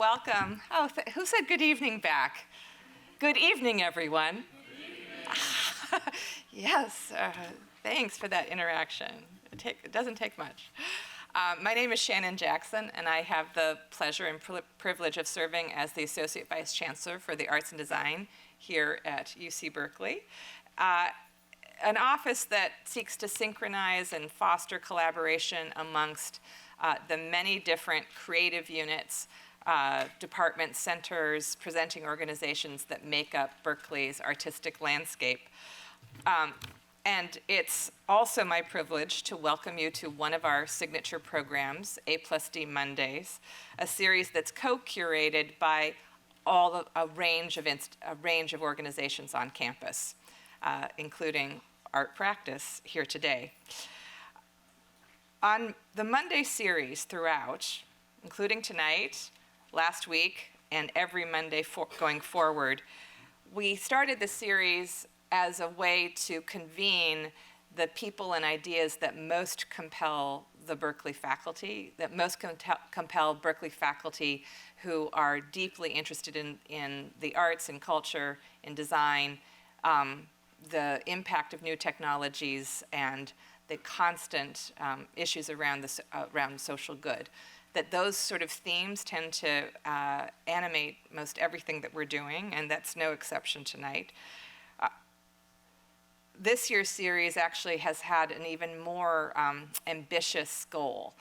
welcome. Oh, who said good evening back? Good evening, everyone. Yes, thanks for that interaction. It doesn't take much. My name is Shannon Jackson, and I have the pleasure and privilege of serving as the Associate Vice Chancellor for the Arts and Design here at UC Berkeley. An office that seeks to synchronize and foster collaboration amongst the many different creative units, departments, centers, presenting organizations that make up Berkeley's artistic landscape. And it's also my privilege to welcome you to one of our signature programs, A+D Mondays, a series that's co-curated by a range of organizations on campus, including Art Practice here today. On the Monday series throughout, including tonight, last week, and every Monday going forward, we started the series as a way to convene the people and ideas that most compel the Berkeley faculty, that most compel Berkeley faculty who are deeply interested in the arts and culture, in design, the impact of new technologies, and the constant issues around social good. That those sort of themes tend to animate most everything that we're doing, and that's no exception tonight. This year's series actually has had an even more ambitious goal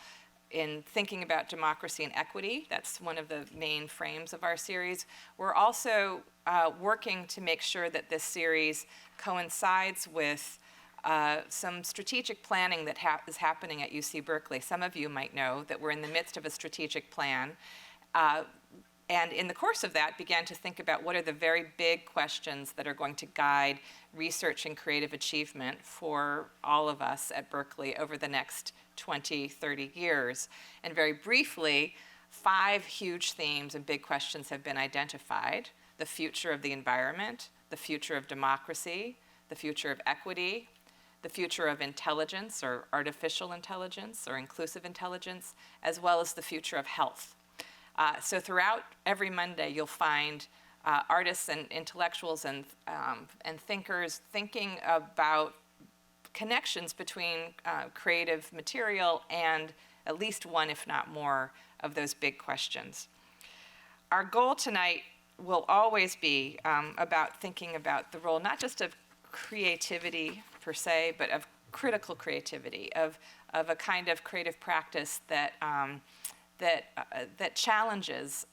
in thinking about democracy and equity. That's one of the main frames of our series. We're also working to make sure that this series coincides with some strategic planning that is happening at UC Berkeley. Some of you might know that we're in the midst of a strategic plan. And in the course of that, began to think about what are the very big questions that are going to guide research and creative achievement for all of us at Berkeley over the next 20, 30 years. And very briefly, 5 huge themes and big questions have been identified: the future of the environment, the future of democracy, the future of equity, the future of intelligence or artificial intelligence or inclusive intelligence, as well as the future of health. So throughout every Monday, you'll find artists and intellectuals and thinkers thinking about connections between creative material and at least one, if not more, of those big questions. Our goal tonight will always be about thinking about the role not just of creativity per se, but of critical creativity, of a kind of creative practice that challenges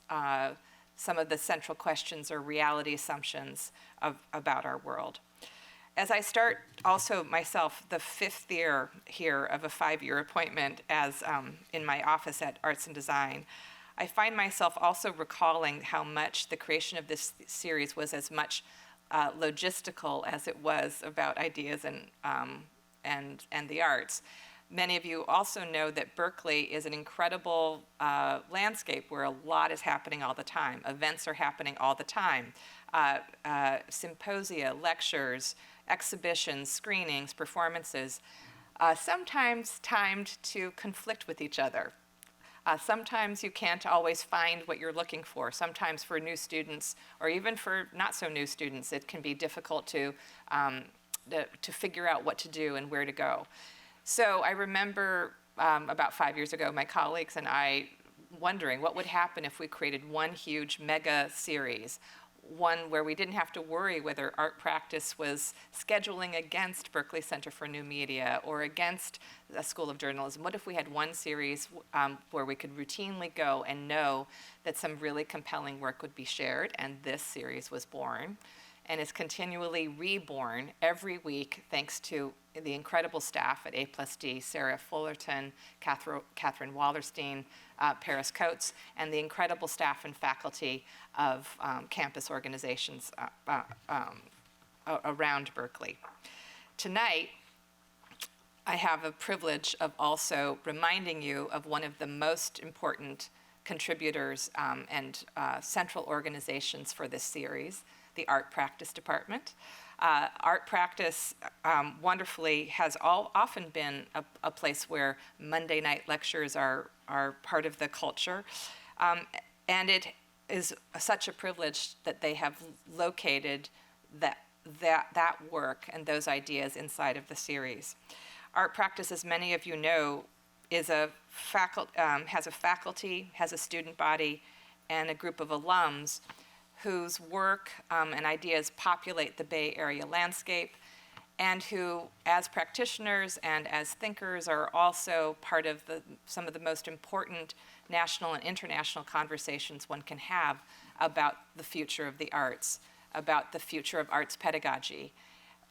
some of the central questions or reality assumptions about our world. As I start also myself the 5th year here of a 5-year appointment as in my office at Arts and Design, I find myself also recalling how much the creation of this series was as much logistical as it was about ideas and the arts. Many of you also know that Berkeley is an incredible landscape where a lot is happening all the time. Events are happening all the time. Symposia, lectures, exhibitions, screenings, performances, sometimes timed to conflict with each other. Sometimes you can't always find what you're looking for. Sometimes for new students, or even for not so new students, it can be difficult to figure out what to do and where to go. So I remember about 5 years ago, my colleagues and I wondering what would happen if we created one huge mega series, one where we didn't have to worry whether Art Practice was scheduling against Berkeley Center for New Media or against the School of Journalism. What if we had one series where we could routinely go and know that some really compelling work would be shared? And this series was born and is continually reborn every week thanks to the incredible staff at A+D, Sarah Fullerton, Catherine Wallerstein, Paris Coates, and the incredible staff and faculty of campus organizations around Berkeley. Tonight, I have a privilege of also reminding you of one of the most important contributors and central organizations for this series, the Art Practice Department. Art Practice wonderfully has often been a place where Monday night lectures are part of the culture. And it is such a privilege that they have located that work and those ideas inside of the series. Art practice, as many of you know, has a faculty, has a student body, and a group of alums whose work and ideas populate the Bay Area landscape, and who, as practitioners and as thinkers, are also part of some of the most important national and international conversations one can have about the future of the arts, about the future of arts pedagogy,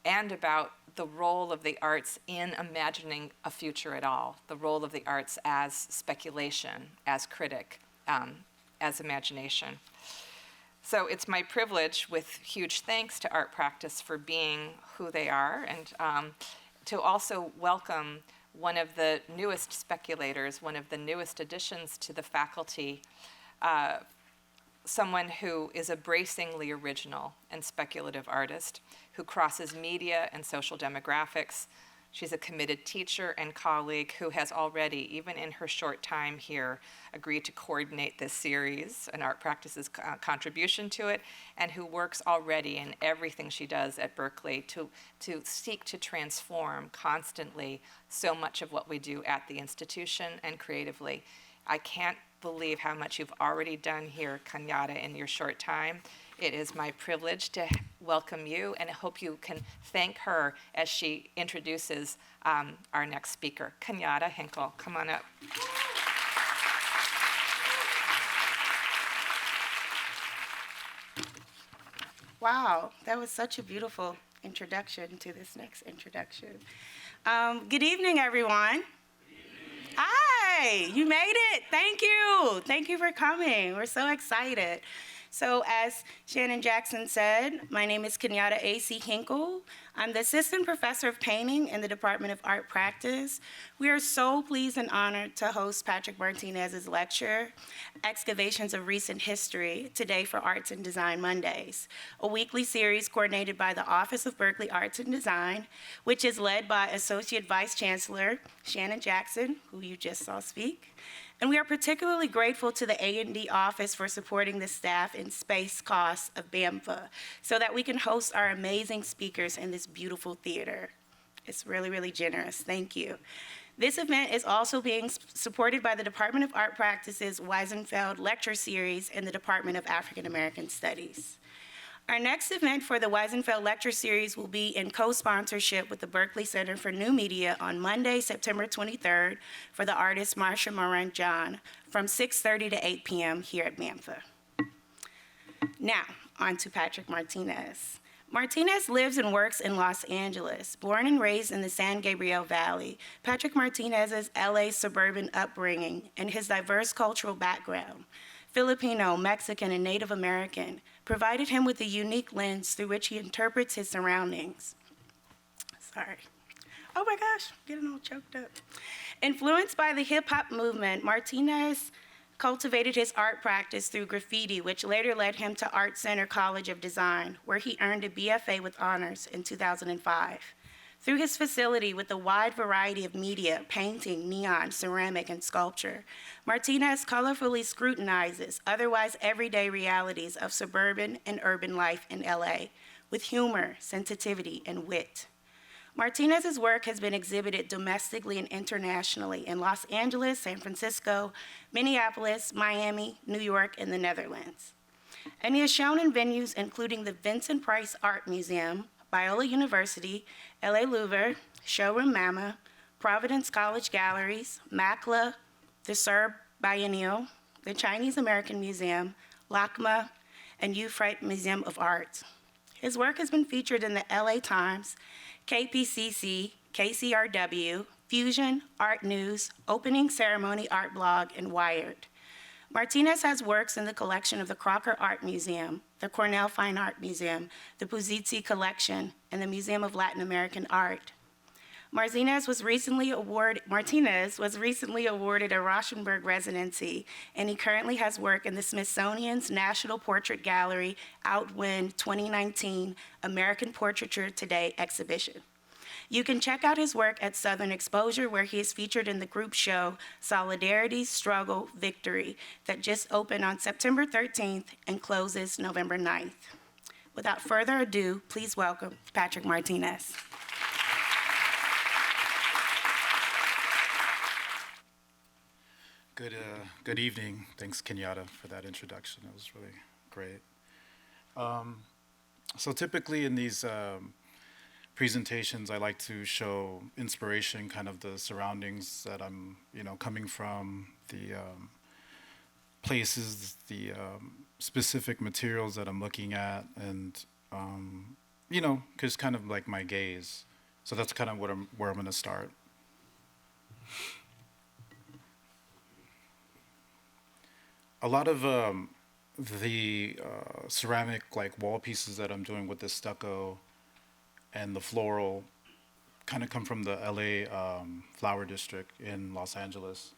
and about the role of the arts in imagining a future at all, the role of the arts as speculation, as critic, as imagination. So it's my privilege, with huge thanks to Art Practice for being who they are, and to also welcome one of the newest speculators, one of the newest additions to the faculty, someone who is a bracingly original and speculative artist who crosses media and social demographics. She's a committed teacher and colleague who has already, even in her short time here, agreed to coordinate this series and Art Practice's contribution to it, and who works already in everything she does at Berkeley to seek to transform constantly so much of what we do at the institution and creatively. I can't believe how much you've already done here, Kanyata, in your short time. It is my privilege to welcome you, and I hope you can thank her as she introduces our next speaker. Kanyata Hinkle, come on up. Wow, that was such a beautiful introduction to this next introduction. Good evening, everyone. Hi, you made it. Thank you. Thank you for coming. We're so excited. So as Shannon Jackson said, my name is Kenyatta A.C. Hinkle. I'm the assistant professor of painting in the Department of Art Practice. We are so pleased and honored to host Patrick Martinez's lecture, Excavations of Recent History, today for Arts and Design Mondays, a weekly series coordinated by the Office of Berkeley Arts and Design, which is led by Associate Vice Chancellor Shannon Jackson, who you just saw speak. And we are particularly grateful to the A&D office for supporting the staff and space costs of BAMPFA so that we can host our amazing speakers in this beautiful theater. It's really, really generous. Thank you. This event is also being supported by the Department of Art Practice's Wiesenfeld Lecture Series in the Department of African American Studies. Our next event for the Wiesenfeld Lecture Series will be in co-sponsorship with the Berkeley Center for New Media on Monday, September 23rd for the artist Marsha Moran-John from 6:30 to 8 p.m. here at BAMPFA. Now, on to Patrick Martinez. Martinez lives and works in Los Angeles. Born and raised in the San Gabriel Valley, Patrick Martinez's L.A. suburban upbringing and his diverse cultural background, Filipino, Mexican, and Native American, provided him with a unique lens through which he interprets his surroundings. Sorry. Oh my gosh, getting all choked up. Influenced by the hip-hop movement, Martinez cultivated his art practice through graffiti, which later led him to Art Center College of Design, where he earned a BFA with honors in 2005. Through his facility with a wide variety of media, painting, neon, ceramic, and sculpture, Martinez colorfully scrutinizes otherwise everyday realities of suburban and urban life in LA with humor, sensitivity, and wit. Martinez's work has been exhibited domestically and internationally in Los Angeles, San Francisco, Minneapolis, Miami, New York, and the Netherlands. And he is shown in venues including the Vincent Price Art Museum, Biola University, L.A. Louvre, Showroom MAMA, Providence College Galleries, MACLA, the Serb Biennial, the Chinese American Museum, LACMA, and Euphrates Museum of Art. His work has been featured in the LA Times, KPCC, KCRW, Fusion, Art News, Opening Ceremony Art Blog, and Wired. Martinez has works in the collection of the Crocker Art Museum, the Cornell Fine Art Museum, the Pizzuti Collection, and the Museum of Latin American Art. Martinez was recently awarded a Rauschenberg residency, and he currently has work in the Smithsonian's National Portrait Gallery Outwind 2019 American Portraiture Today exhibition. You can check out his work at Southern Exposure, where he is featured in the group show Solidarity, Struggle, Victory, that just opened on September 13th and closes November 9th. Without further ado, please welcome Patrick Martinez. Good evening. Thanks, Kenyatta, for that introduction. It was really great. So typically in these presentations, I like to show inspiration, kind of the surroundings that I'm, coming from, the places, the specific materials that I'm looking at, and because kind of like my gaze. So that's kind of where I'm going to start. A lot of the ceramic wall pieces that I'm doing with the stucco and the floral kind of come from the L.A. flower district in Los Angeles.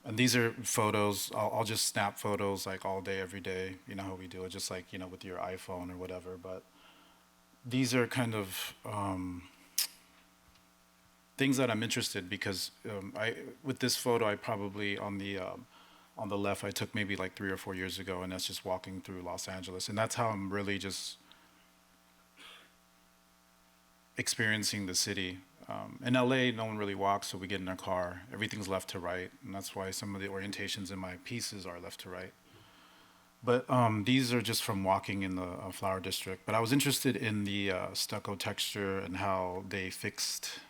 And these are photos. I'll just snap photos all day, every day. You know how we do it, just with your iPhone or whatever. But these are kind of things that I'm interested because with this photo, I probably on the left, I took maybe 3 or 4 years ago, and that's just walking through Los Angeles. And that's how I'm really just experiencing the city. In LA, no one really walks, so we get in our car. Everything's left to right, and that's why some of the orientations in my pieces are left to right. But these are just from walking in the flower district. But I was interested in the stucco texture and how they fixed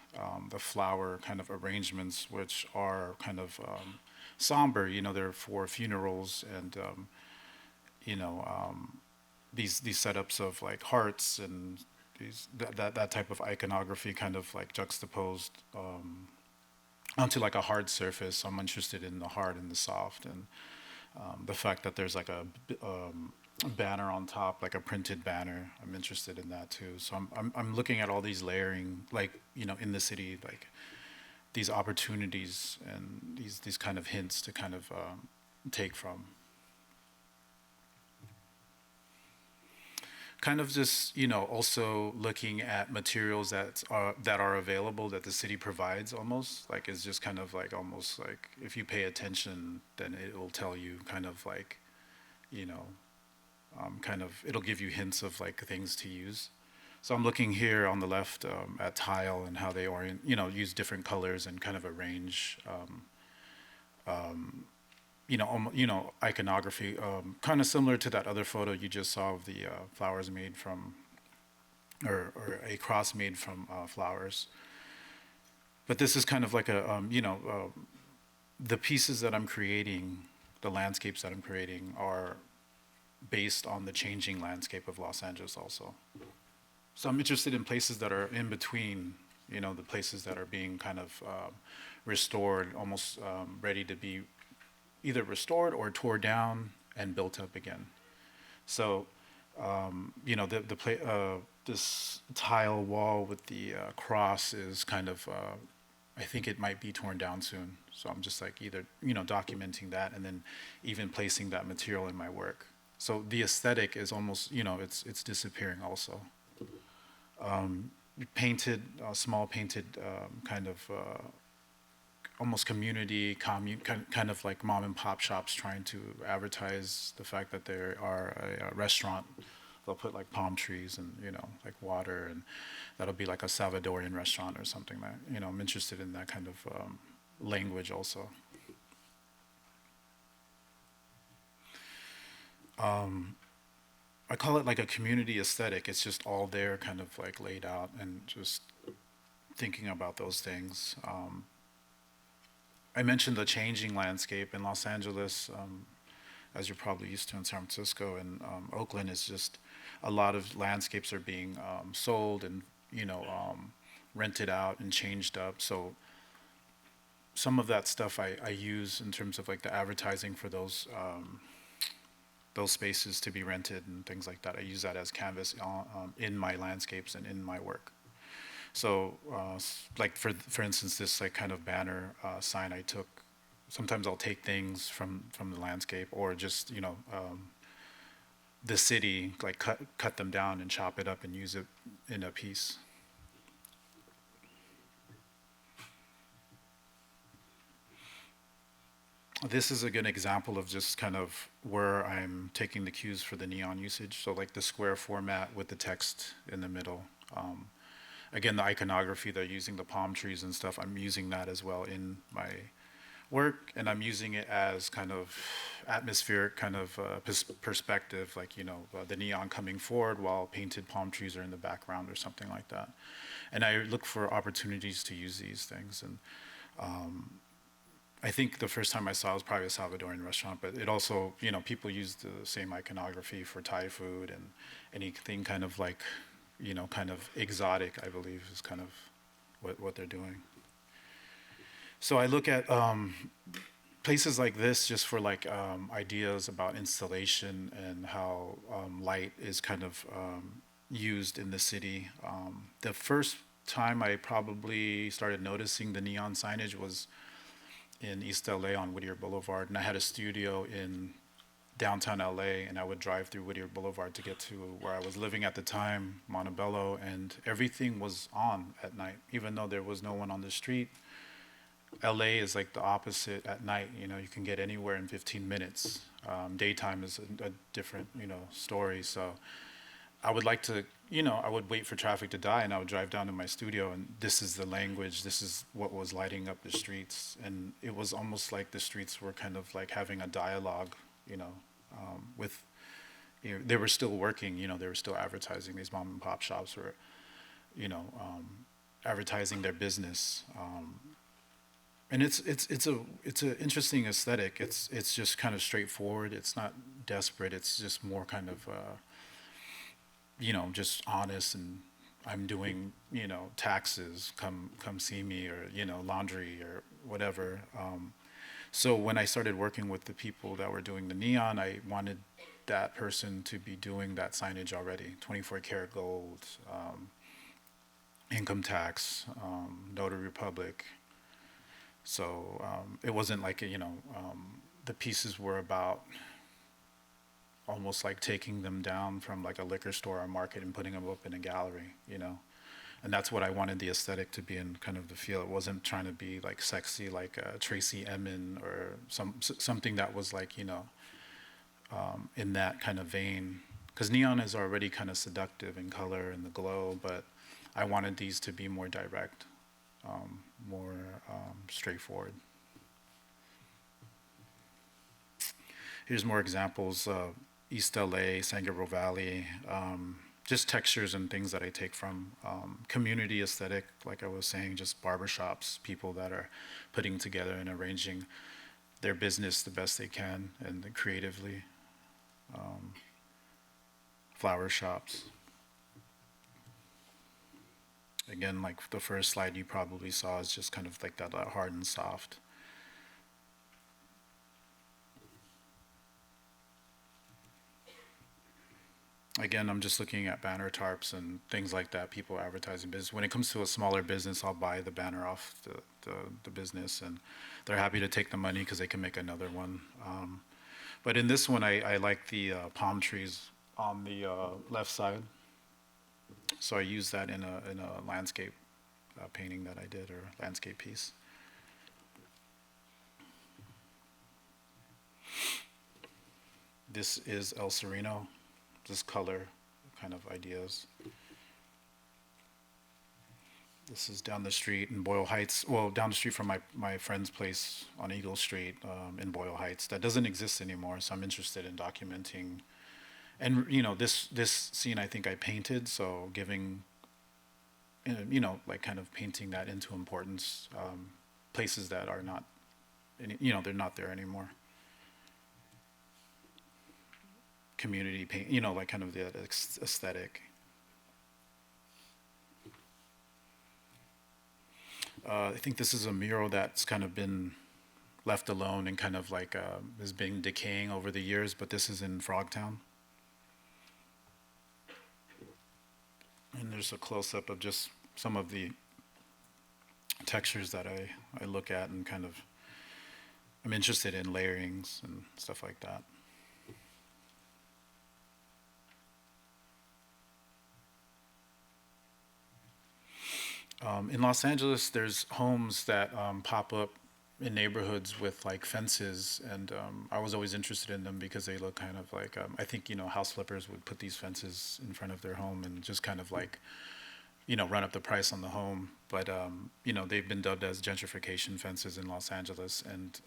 the flower kind of arrangements, which are kind of somber, they're for funerals and, these setups of hearts and that type of iconography kind of juxtaposed onto a hard surface. I'm interested in the hard and the soft, and the fact that there's a banner on top, a printed banner. I'm interested in that too. So I'm looking at all these layering, in the city, these opportunities and these kind of hints to kind of take from. Kind of just, also looking at materials that are available that the city provides almost, it's just kind of almost if you pay attention, then it will tell you kind of it'll give you hints of things to use. So I'm looking here on the left at tile and how they use different colors and kind of arrange, iconography, kind of similar to that other photo you just saw of the flowers made from, or a cross made from flowers. But this is kind of the pieces that I'm creating, the landscapes that I'm creating are based on the changing landscape of Los Angeles also. So I'm interested in places that are in between, the places that are being kind of restored, almost ready to be either restored or tore down and built up again. So, this tile wall with the cross is kind of, I think it might be torn down soon. So I'm just either, documenting that and then even placing that material in my work. So the aesthetic is almost, it's disappearing also. Painted, small painted kind of almost community, kind of mom and pop shops trying to advertise the fact that they are a restaurant. They'll put palm trees and, water, and that'll be a Salvadorian restaurant or something that, I'm interested in that kind of language also. I call it a community aesthetic. It's just all there, kind of laid out, and just thinking about those things. I mentioned the changing landscape in Los Angeles, as you're probably used to in San Francisco, and Oakland is just a lot of landscapes are being sold and rented out and changed up. So some of that stuff I use in terms of the advertising for those spaces to be rented and things like that. I use that as canvas in my landscapes and in my work. So, for instance, this kind of banner sign I took. Sometimes I'll take things from the landscape, or just the city, cut them down and chop it up and use it in a piece. this is a good example of just kind of where I'm taking the cues for the neon usage. So like the square format with the text in the middle. Again, the iconography, they're using the palm trees and stuff. I'm using that as well in my work, and I'm using it as kind of atmospheric kind of perspective, like, the neon coming forward while painted palm trees are in the background or something like that. And I look for opportunities to use these things. And I think the first time I saw it was probably a Salvadoran restaurant, but it also, people use the same iconography for Thai food and anything kind of like, kind of exotic, I believe, is kind of what they're doing. So I look at places like this just for like ideas about installation and how light is kind of used in the city. The first time I probably started noticing the neon signage was in East LA on Whittier Boulevard, and I had a studio in downtown LA, and I would drive through Whittier Boulevard to get to where I was living at the time, Montebello, and everything was on at night, even though there was no one on the street. LA is like the opposite at night. You can get anywhere in 15 minutes. Daytime is a different, story. So I would like to, I would wait for traffic to die, and I would drive down to my studio, and this is the language, this is what was lighting up the streets. And it was almost like the streets were kind of like having a dialogue, with, they were still working, they were still advertising. These mom and pop shops were, advertising their business. And it's an interesting aesthetic. It's just kind of straightforward. It's not desperate. It's just more kind of, just honest. And I'm doing, taxes. Come see me, or laundry or whatever. So when I started working with the people that were doing the neon, I wanted that person to be doing that signage already. 24 karat gold, income tax, notary public. So it wasn't like, the pieces were about almost like taking them down from like a liquor store or market and putting them up in a gallery, And that's what I wanted the aesthetic to be in, kind of the feel. It wasn't trying to be like sexy, like Tracy Emin or something that was like, in that kind of vein. Because neon is already kind of seductive in color and the glow, but I wanted these to be more direct. More straightforward. Here's more examples. East LA, San Gabriel Valley, just textures and things that I take from community aesthetic, like I was saying, just barbershops, people that are putting together and arranging their business the best they can and creatively. Flower shops. Again, like the first slide you probably saw is just kind of like that hard and soft. Again, I'm just looking at banner tarps and things like that, people advertising business. When it comes to a smaller business, I'll buy the banner off the business, and they're happy to take the money because they can make another one. But in this one, I like the palm trees on the left side. So I used that in a landscape painting that I did, or landscape piece. This is El Sereno, just color kind of ideas. This is down the street in Boyle Heights, well, down the street from my friend's place on Eagle Street in Boyle Heights. That doesn't exist anymore, so I'm interested in documenting. And, this scene I think I painted, so giving, like kind of painting that into importance, places that are not, they're not there anymore. Community paint, like kind of the aesthetic. I think this is a mural that's kind of been left alone and kind of like has been decaying over the years, but this is in Frogtown. And there's a close-up of just some of the textures that I look at, and kind of, I'm interested in layerings and stuff like that. In Los Angeles, there's homes that pop up, in neighborhoods with like fences, and I was always interested in them because they look kind of like, I think, house flippers would put these fences in front of their home and just kind of like, run up the price on the home. But, they've been dubbed as gentrification fences in Los Angeles. And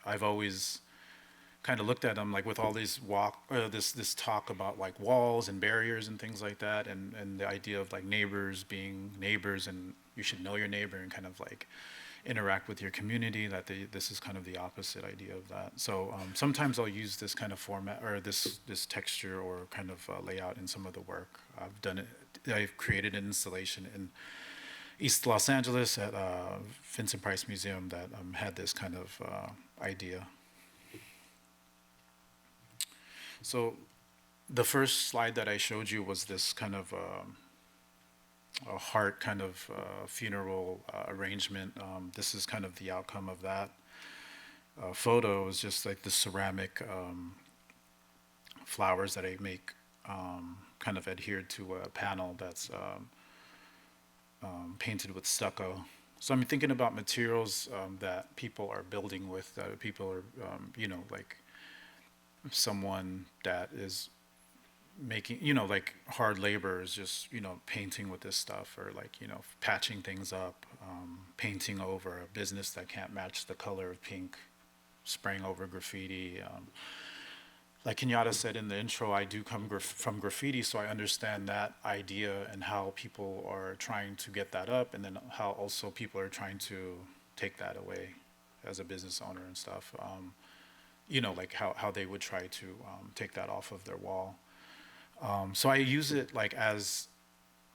I've always kind of looked at them like with all these this talk about like walls and barriers and things like that, and the idea of like neighbors being neighbors, and you should know your neighbor and kind of like interact with your community, this is kind of the opposite idea of that. So sometimes I'll use this kind of format or this texture or kind of layout in some of the work. I've created an installation in East Los Angeles at Vincent Price Museum that had this kind of idea. So the first slide that I showed you was this kind of a heart kind of funeral arrangement. This is kind of the outcome of that photo. Is just like the ceramic flowers that I make kind of adhered to a panel that's painted with stucco. So I'm thinking about materials that people are building with, that people are, like someone that is making, like hard labor is just, painting with this stuff, or like, patching things up, painting over a business that can't match the color of pink, spraying over graffiti. Like Kenyatta said in the intro, I do come from graffiti, so I understand that idea and how people are trying to get that up, and then how also people are trying to take that away as a business owner and stuff. Like how they would try to take that off of their wall. So I use it like as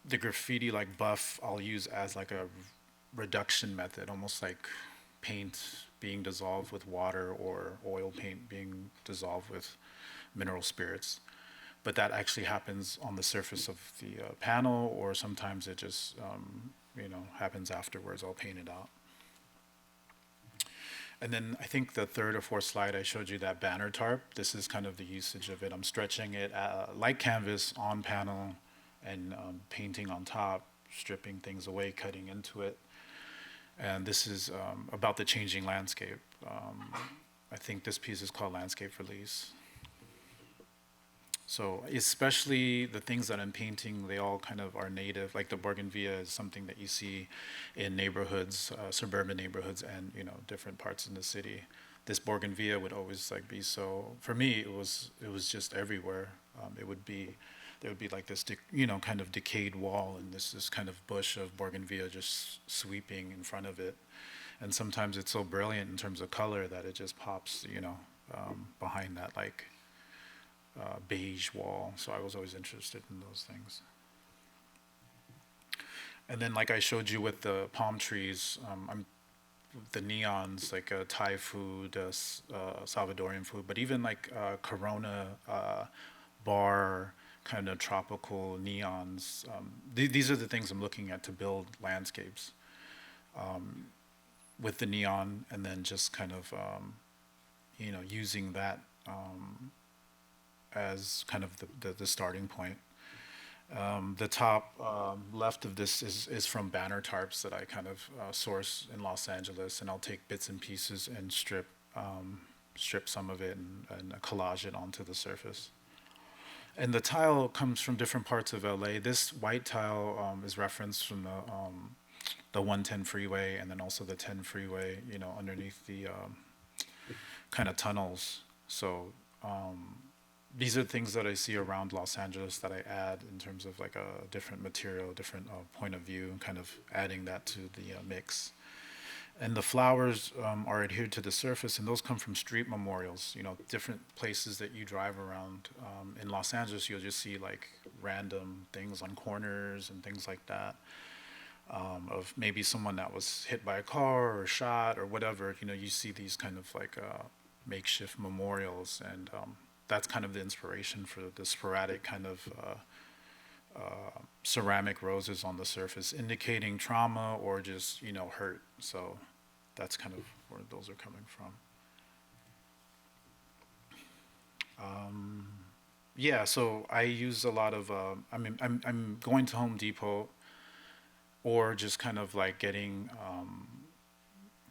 the graffiti like buff, I'll use as like a reduction method, almost like paint being dissolved with water or oil paint being dissolved with mineral spirits. But that actually happens on the surface of the panel, or sometimes it just, happens afterwards. I'll paint it out. And then I think the third or fourth slide I showed you, that banner tarp. This is kind of the usage of it. I'm stretching it like canvas on panel and painting on top, stripping things away, cutting into it. And this is about the changing landscape. I think this piece is called Landscape Release. So especially the things that I'm painting, they all kind of are native. Like the bougainvillea is something that you see in neighborhoods, suburban neighborhoods, and different parts in the city. This bougainvillea would always like be so. For me, it was just everywhere. There would be like this, kind of decayed wall, and this kind of bush of bougainvillea just sweeping in front of it. And sometimes it's so brilliant in terms of color that it just pops, behind that like beige wall. So I was always interested in those things. And then, like I showed you with the palm trees, the neons, like Thai food, Salvadorian food, but even like Corona bar kind of tropical neons. These are the things I'm looking at to build landscapes with the neon, and then just kind of using that as kind of the starting point. The top left of this is from banner tarps that I kind of source in Los Angeles, and I'll take bits and pieces and strip some of it and collage it onto the surface. And the tile comes from different parts of LA. This white tile is referenced from the 110 freeway, and then also the 10 freeway, underneath the kind of tunnels. So these are things that I see around Los Angeles that I add in terms of like a different material, different point of view, kind of adding that to the mix. And the flowers are adhered to the surface, and those come from street memorials, different places that you drive around. In Los Angeles, you'll just see like random things on corners and things like that, of maybe someone that was hit by a car or shot or whatever. You see these kind of like makeshift memorials, and that's kind of the inspiration for the sporadic kind of ceramic roses on the surface, indicating trauma or just, hurt. So that's kind of where those are coming from. Yeah, so I use a lot of, I'm going to Home Depot, or just kind of like getting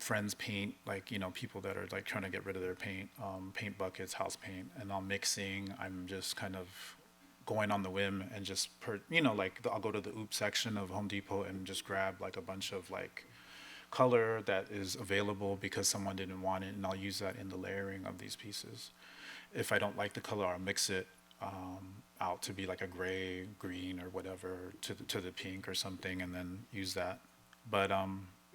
friends paint, like, people that are like trying to get rid of their paint, paint buckets, house paint, and I'm mixing. I'm just kind of going on the whim and just, I'll go to the OOP section of Home Depot and just grab like a bunch of like color that is available because someone didn't want it, and I'll use that in the layering of these pieces. If I don't like the color, I'll mix it out to be like a gray, green, or whatever to the pink or something, and then use that. But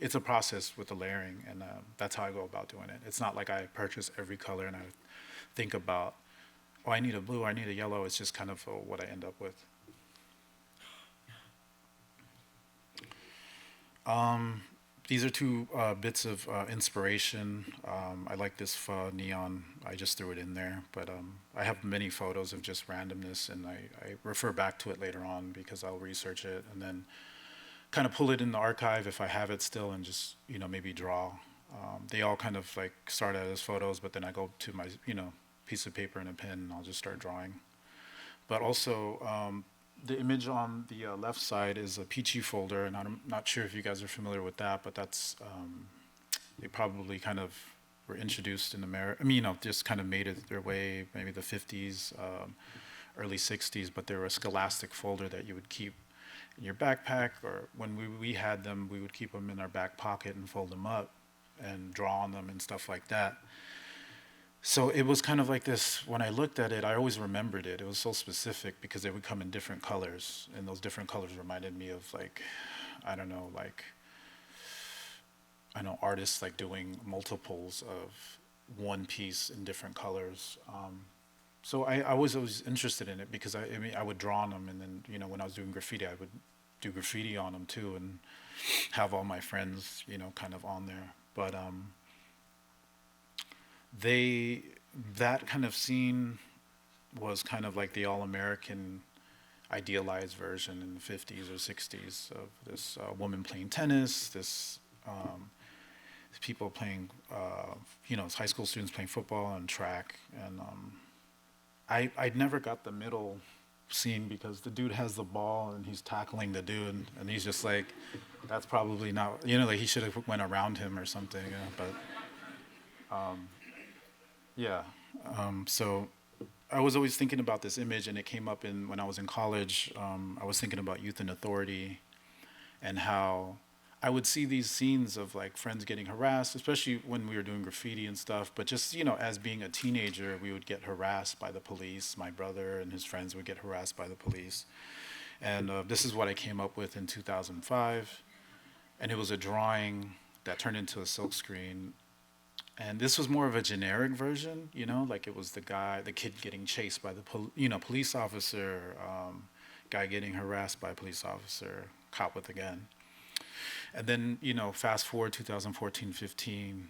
it's a process with the layering, and that's how I go about doing it. It's not like I purchase every color and I think about, oh, I need a blue, I need a yellow. It's just kind of what I end up with. These are two bits of inspiration. I like this faux neon. I just threw it in there, but I have many photos of just randomness, and I refer back to it later on because I'll research it and then kind of pull it in the archive if I have it still, and just maybe draw. They all kind of like start out as photos, but then I go to my piece of paper and a pen, and I'll just start drawing. But also, the image on the left side is a Peachy folder, and I'm not sure if you guys are familiar with that, but that's, they probably kind of were introduced in America. I mean, just kind of made it their way, maybe the 50s, early 60s, but they were a scholastic folder that you would keep in your backpack, or when we had them, we would keep them in our back pocket and fold them up and draw on them and stuff like that. So it was kind of like this, when I looked at it, I always remembered it. It was so specific because they would come in different colors, and those different colors reminded me of like, artists like doing multiples of one piece in different colors. So I was always interested in it because I would draw on them, and then when I was doing graffiti, I would do graffiti on them too, and have all my friends kind of on there. But that kind of scene was kind of like the all-American idealized version in the 50s or 60s of this woman playing tennis, this people playing, high school students playing football and track. And I never got the middle scene because the dude has the ball and he's tackling the dude, and he's just like, that's probably not, like he should have went around him or something, but yeah. So I was always thinking about this image, and it came up when I was in college. I was thinking about youth and authority, and how I would see these scenes of like friends getting harassed, especially when we were doing graffiti and stuff. But just, as being a teenager, we would get harassed by the police. My brother and his friends would get harassed by the police. And this is what I came up with in 2005. And it was a drawing that turned into a silkscreen. And this was more of a generic version, like it was the kid getting chased by the police officer, guy getting harassed by a police officer, caught with a gun. And then, fast forward 2014, 15,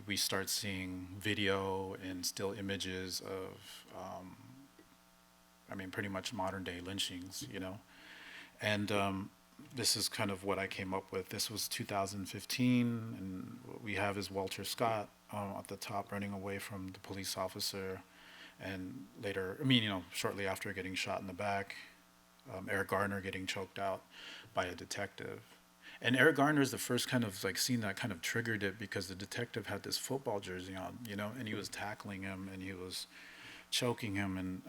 we start seeing video and still images of, pretty much modern day lynchings, And this is kind of what I came up with. This was 2015, and what we have is Walter Scott at the top running away from the police officer, and later, shortly after getting shot in the back, Eric Garner getting choked out by a detective. And Eric Garner is the first kind of like scene that kind of triggered it, because the detective had this football jersey on, and he was tackling him and he was choking him, and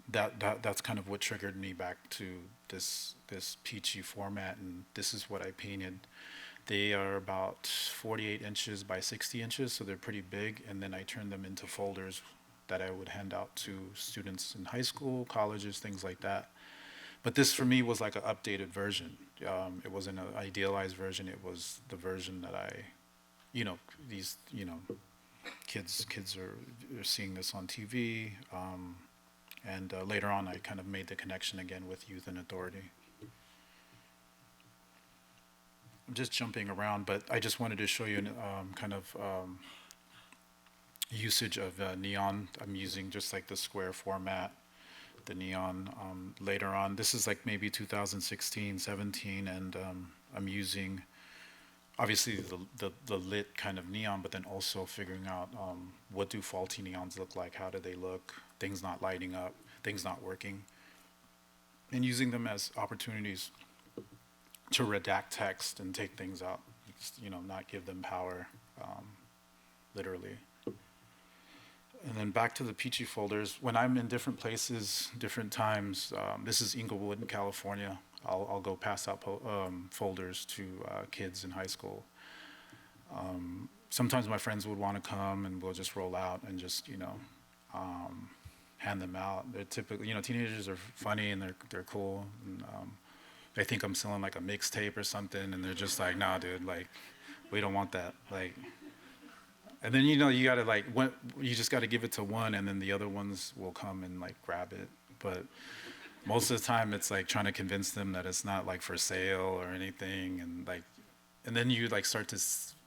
that's kind of what triggered me back to this peachy format, and this is what I painted. They are about 48 inches by 60 inches, so they're pretty big, and then I turned them into folders that I would hand out to students in high school, colleges, things like that. But this for me was like an updated version. It wasn't an idealized version. It was the version that these kids are seeing this on TV. And later on, I kind of made the connection again with youth and authority. I'm just jumping around, but I just wanted to show you usage of neon. I'm using just like the square format, the neon. Later on, this is like maybe 2016, 17, and I'm using obviously the lit kind of neon, but then also figuring out what do faulty neons look like, how do they look, things not lighting up, things not working, and using them as opportunities to redact text and take things out, just, not give them power, literally. And then back to the Peachy folders. When I'm in different places, different times, this is Inglewood in California. I'll go pass out folders to kids in high school. Sometimes my friends would want to come and we'll just roll out and just, hand them out. They're typically, teenagers are funny and they're cool. And, they think I'm selling like a mixtape or something, and they're just like, nah, dude, like, we don't want that. Like, and then, you gotta you just gotta give it to one, and then the other ones will come and like grab it. But most of the time it's like trying to convince them that it's not like for sale or anything. And then you like start to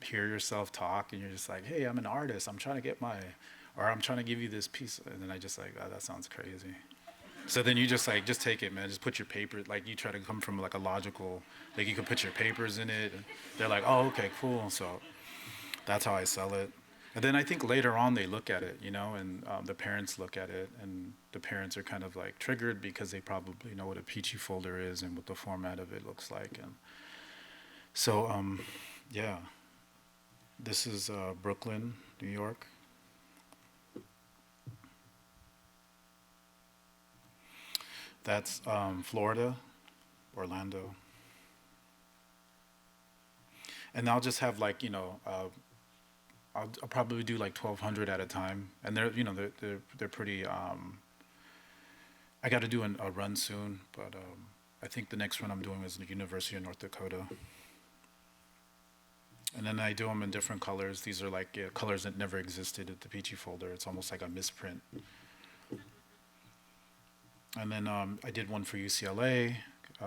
hear yourself talk, and you're just like, hey, I'm an artist. I'm trying to get I'm trying to give you this piece. And then I just like, oh, that sounds crazy. So then you just take it, man. Just put your paper, like you try to come from like a logical, like you can put your papers in it. And they're like, oh, okay, cool. So that's how I sell it. And then I think later on they look at it, and the parents look at it, and the parents are kind of like triggered because they probably know what a Peachy folder is and what the format of it looks like. And so, yeah, this is Brooklyn, New York. That's Florida, Orlando. And I'll just have like, I'll probably do like 1,200 at a time. And they're pretty, I got to do a run soon, but I think the next one I'm doing is the University of North Dakota. And then I do them in different colors. These are like colors that never existed at the Peachy folder. It's almost like a misprint. And then I did one for UCLA.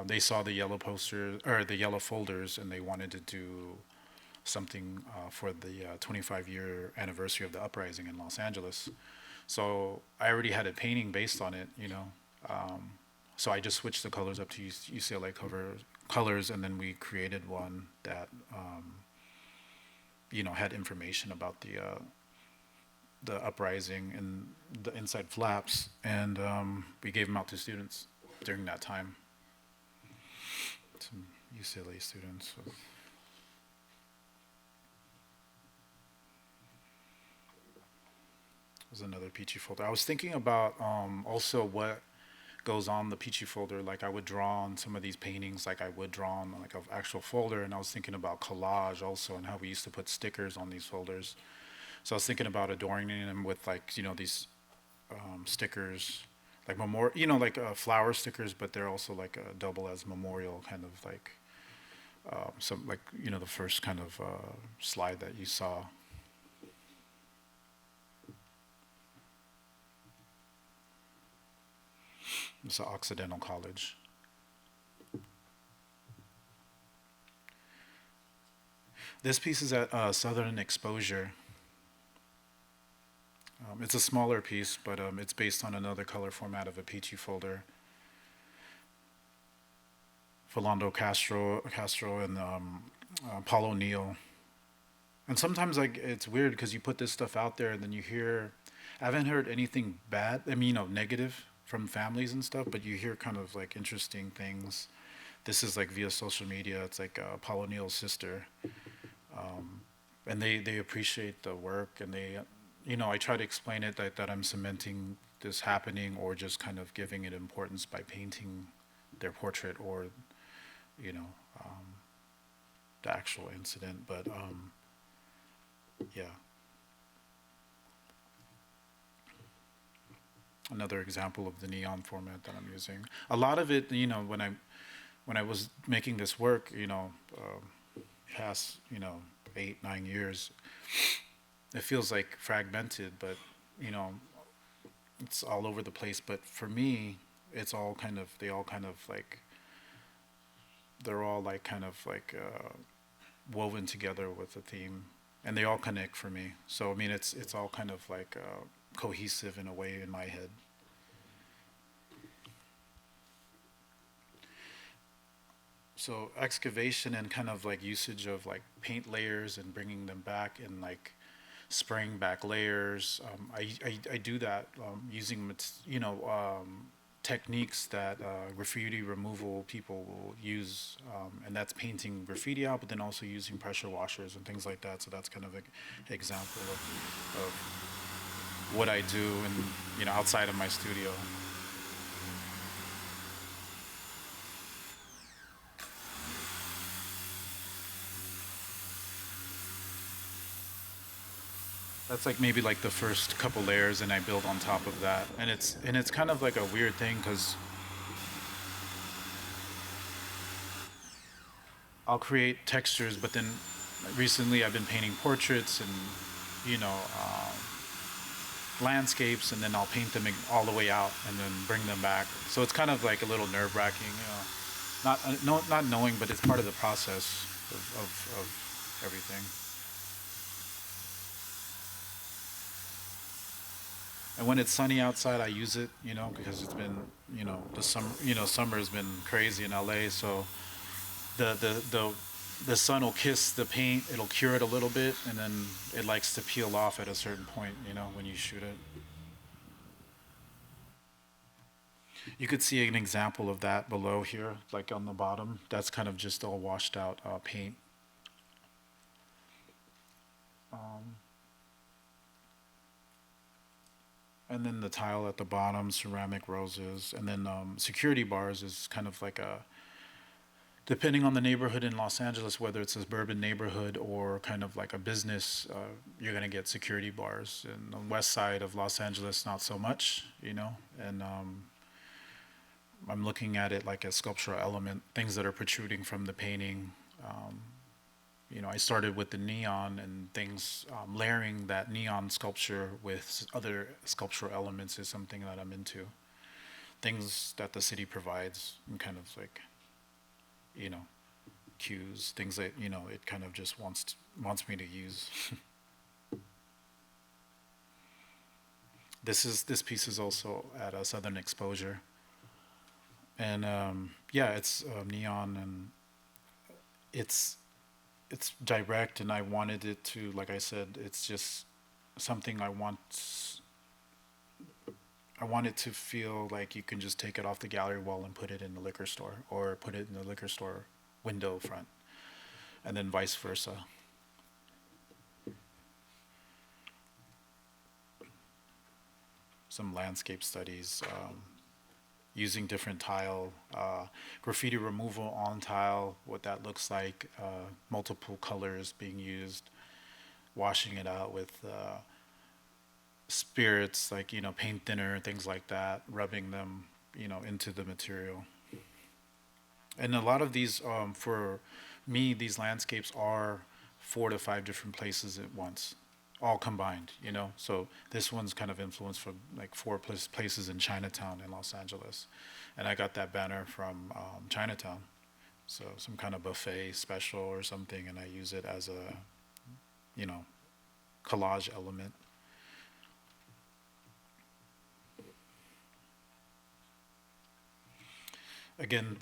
They saw the yellow posters or the yellow folders, and they wanted to do something for the 25-year anniversary of the uprising in Los Angeles. So I already had a painting based on it, So I just switched the colors up to UCLA colors, and then we created one that, had information about the uprising and the inside flaps, and we gave them out to students during that time. Some UCLA students. There's another Peachy folder. I was thinking about also what goes on the Peachy folder. Like I would draw on some of these paintings, like I would draw on like an actual folder, and I was thinking about collage also and how we used to put stickers on these folders. So I was thinking about adorning them with like, these stickers, like like flower stickers, but they're also like a double as memorial kind of like, some like, the first kind of slide that you saw. It's an Occidental College. This piece is at Southern Exposure. It's a smaller piece, but it's based on another color format of a Peachy folder. Philando Castro and Paul O'Neill. And sometimes like it's weird because you put this stuff out there and then you hear, I haven't heard anything bad, negative from families and stuff, but you hear kind of like interesting things. This is like via social media. It's like Paul O'Neill's sister. And they appreciate the work, and they, I try to explain it that I'm cementing this happening or just kind of giving it importance by painting their portrait or, the actual incident. But, yeah. Another example of the neon format that I'm using. A lot of it, when I was making this work, past, 8-9 years, it feels like fragmented, but, it's all over the place. But for me, it's all kind of, they're all like kind of like woven together with a theme, and they all connect for me. So, it's all kind of like cohesive in a way in my head. So excavation and kind of like usage of like paint layers and bringing them back and like spraying back layers. I do that using techniques that graffiti removal people will use, and that's painting graffiti out, but then also using pressure washers and things like that. So that's kind of an example of what I do, and outside of my studio. That's like maybe like the first couple layers, and I build on top of that. And it's kind of like a weird thing because I'll create textures, but then recently I've been painting portraits and landscapes, and then I'll paint them all the way out and then bring them back. So it's kind of like a little nerve-wracking, not knowing, but it's part of the process of everything. And when it's sunny outside, I use it, because it's been, the summer has been crazy in LA. So the sun will kiss the paint, it'll cure it a little bit, and then it likes to peel off at a certain point, when you shoot it. You could see an example of that below here, like on the bottom. That's kind of just all washed out paint. And then the tile at the bottom, ceramic roses, and then security bars is kind of like depending on the neighborhood in Los Angeles, whether it's a suburban neighborhood or kind of like a business, you're gonna get security bars. And on the west side of Los Angeles, not so much, and I'm looking at it like a sculptural element, things that are protruding from the painting. I started with the neon and things, layering that neon sculpture with other sculptural elements is something that I'm into. Things that the city provides, and kind of like, cues, things that, it kind of just wants me to use. This piece is also at a Southern Exposure. And it's neon, and it's direct, and I wanted it to, like I said, it's just something I want it to feel like you can just take it off the gallery wall and put it in the liquor store, or put it in the liquor store window front, and then vice versa. Some landscape studies, using different tile, graffiti removal on tile, what that looks like, multiple colors being used, washing it out with spirits like, paint thinner, things like that, rubbing them, into the material. And a lot of these, for me, these landscapes are 4 to 5 different places at once, all combined, So this one's kind of influenced from like 4 places in Chinatown in Los Angeles. And I got that banner from Chinatown. So some kind of buffet special or something, and I use it as a, collage element. Again,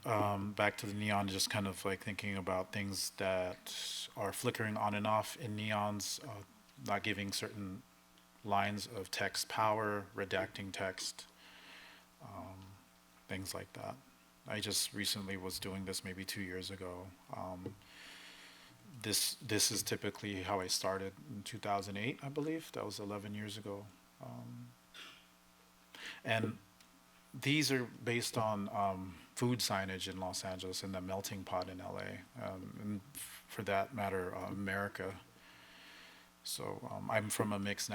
back to the neon, just kind of like thinking about things that are flickering on and off in neons, not giving certain lines of text power, redacting text, things like that. I just recently was doing this maybe 2 years ago. This is typically how I started in 2008, I believe. That was 11 years ago. And these are based on food signage in Los Angeles and the melting pot in LA, and for that matter, America. So I'm from a mixed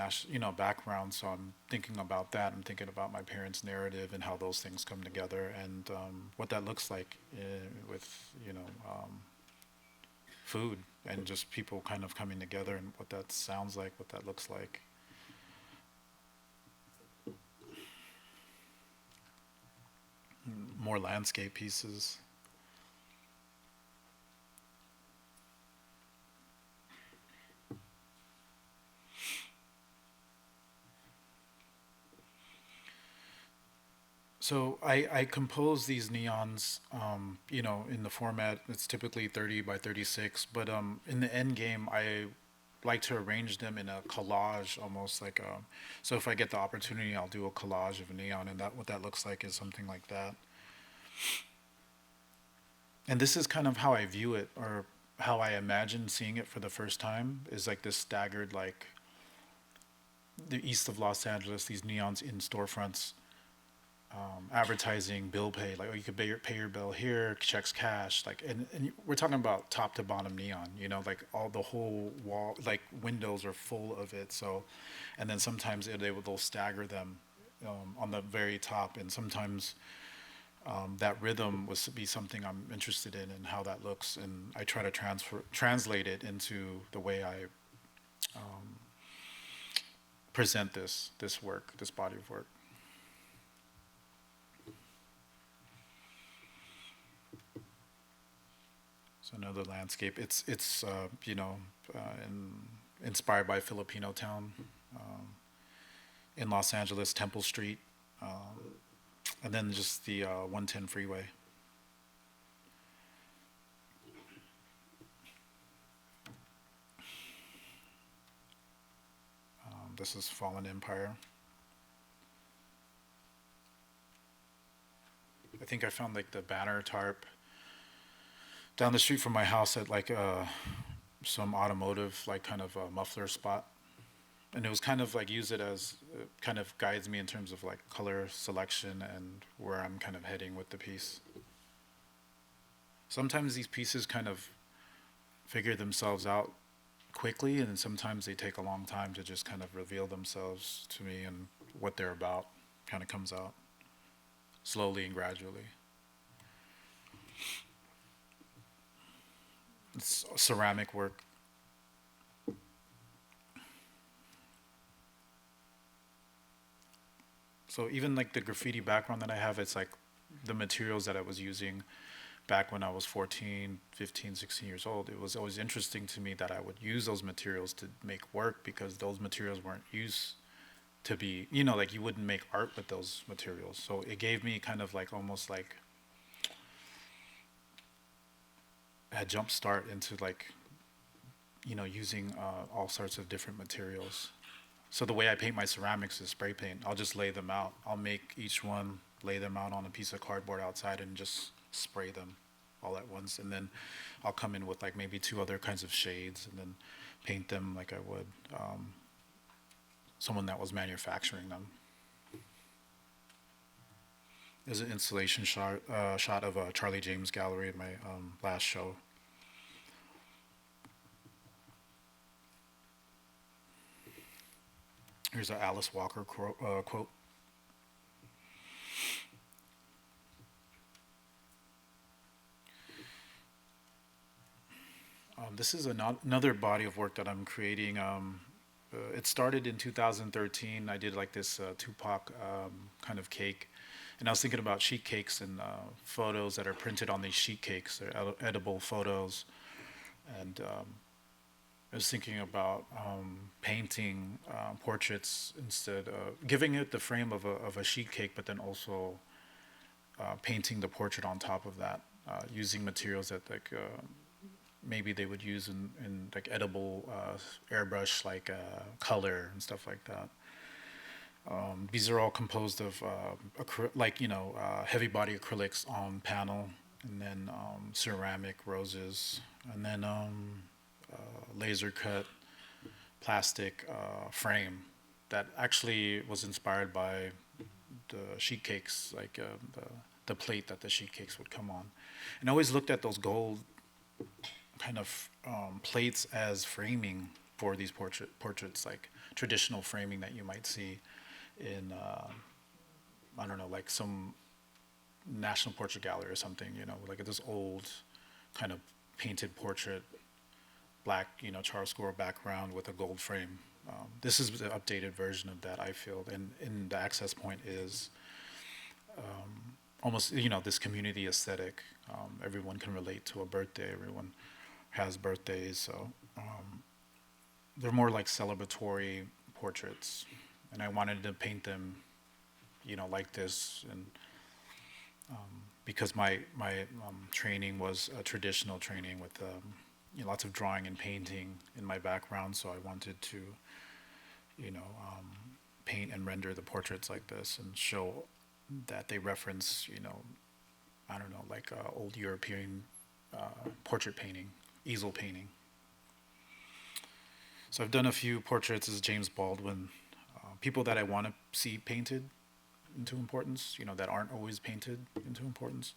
background, so I'm thinking about that. I'm thinking about my parents' narrative and how those things come together, and what that looks like with food, and just people kind of coming together, and what that sounds like, what that looks like. More landscape pieces. So I compose these neons, in the format, it's typically 30 by 36, but in the end game, I like to arrange them in a collage, almost like so if I get the opportunity, I'll do a collage of neon, and what that looks like is something like that. And this is kind of how I view it, or how I imagine seeing it for the first time, is like this staggered, like the east of Los Angeles, these neons in storefronts, advertising bill pay, like, oh, you could pay your bill here, checks cash, like, and we're talking about top to bottom neon, you know, like the whole wall, like windows are full of it. So, and then sometimes they'll stagger them on the very top, and sometimes that rhythm would be something I'm interested in, and how that looks, and I try to translate it into the way I present this work, this body of work. So another landscape. It's inspired by Filipino town in Los Angeles, Temple Street, and then just the 110 freeway. This is Fallen Empire. I think I found like the banner tarp down the street from my house at like some automotive, like kind of a muffler spot. And it was kind of like, use it as, kind of guides me in terms of like color selection and where I'm kind of heading with the piece. Sometimes these pieces kind of figure themselves out quickly, and sometimes they take a long time to just kind of reveal themselves to me, and what they're about kind of comes out slowly and gradually. It's ceramic work. So even like the graffiti background that I have, it's like the materials that I was using back when I was 14, 15, 16 years old. It was always interesting to me that I would use those materials to make work, because those materials weren't used to be, you know, like you wouldn't make art with those materials. So it gave me kind of like almost like a jump start into like, you know, using all sorts of different materials. So the way I paint my ceramics is spray paint. I'll just lay them out. I'll make each one, lay them out on a piece of cardboard outside, and just spray them all at once. And then I'll come in with like maybe 2 other kinds of shades, and then paint them like I would someone that was manufacturing them. There's an installation shot of a Charlie James gallery at my last show. Here's an Alice Walker quote. This is another body of work that I'm creating. It started in 2013. I did like this Tupac kind of cake. And I was thinking about sheet cakes and photos that are printed on these sheet cakes. They're edible photos. And I was thinking about painting portraits instead of giving it the frame of a sheet cake, but then also painting the portrait on top of that, using materials that like maybe they would use in like edible airbrush, like color and stuff like that. These are all composed of heavy body acrylics on panel, and then ceramic roses, and then laser cut plastic frame that actually was inspired by the sheet cakes, like the plate that the sheet cakes would come on. And I always looked at those gold kind of plates as framing for these portraits, like traditional framing that you might see in I don't know, like some National Portrait Gallery or something, you know, like this old kind of painted portrait, black, you know, chiaroscuro background with a gold frame. This is the updated version of that, I feel, and the access point is almost, you know, this community aesthetic. Everyone can relate to a birthday. Everyone has birthdays, so they're more like celebratory portraits, and I wanted to paint them, you know, like this, and because my training was a traditional training with lots of drawing and painting in my background, so I wanted to, paint and render the portraits like this and show that they reference, I don't know, like old European portrait painting, easel painting. So I've done a few portraits as James Baldwin, people that I want to see painted into importance, that aren't always painted into importance.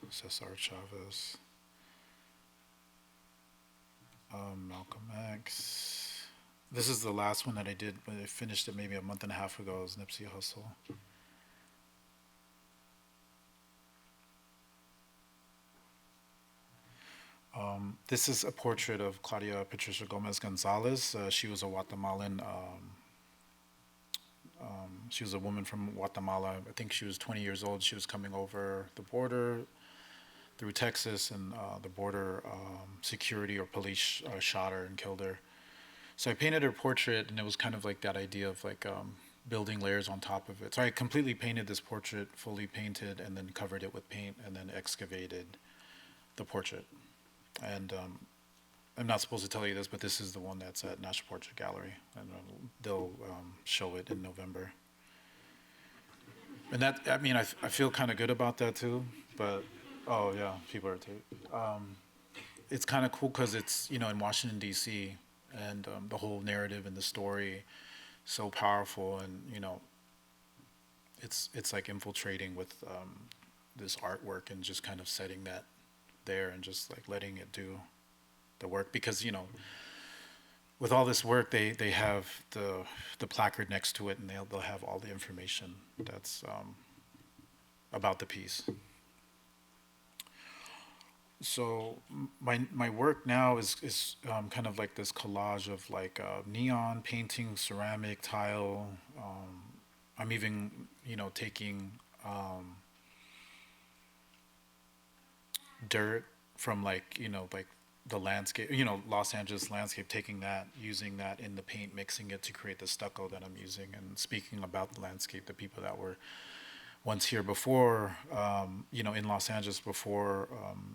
Cesar Chavez, Malcolm X. This is the last one that I did, but I finished it maybe a month and a half ago. It was Nipsey Hussle. This is a portrait of Claudia Patricia Gomez Gonzalez. She was a Guatemalan. She was a woman from Guatemala. I think she was 20 years old. She was coming over the border through Texas, and the border security or police shot her and killed her. So I painted her portrait, and it was kind of like that idea of like building layers on top of it. So I completely painted this portrait, fully painted, and then covered it with paint, and then excavated the portrait. And I'm not supposed to tell you this, but this is the one that's at National Portrait Gallery, and they'll show it in November. And that, I mean, I feel kind of good about that too, but, oh yeah, people are too. It's kind of cool because it's, in Washington, D.C., and the whole narrative and the story so powerful, and, it's like infiltrating with this artwork and just kind of setting that there and just like letting it do the work, because with all this work they have the placard next to it, and they'll have all the information that's about the piece. So my work now is kind of like this collage of like neon painting, ceramic, tile. I'm even taking dirt from like the landscape, Los Angeles landscape, taking that, using that in the paint, mixing it to create the stucco that I'm using, and speaking about the landscape, the people that were once here before, in Los Angeles before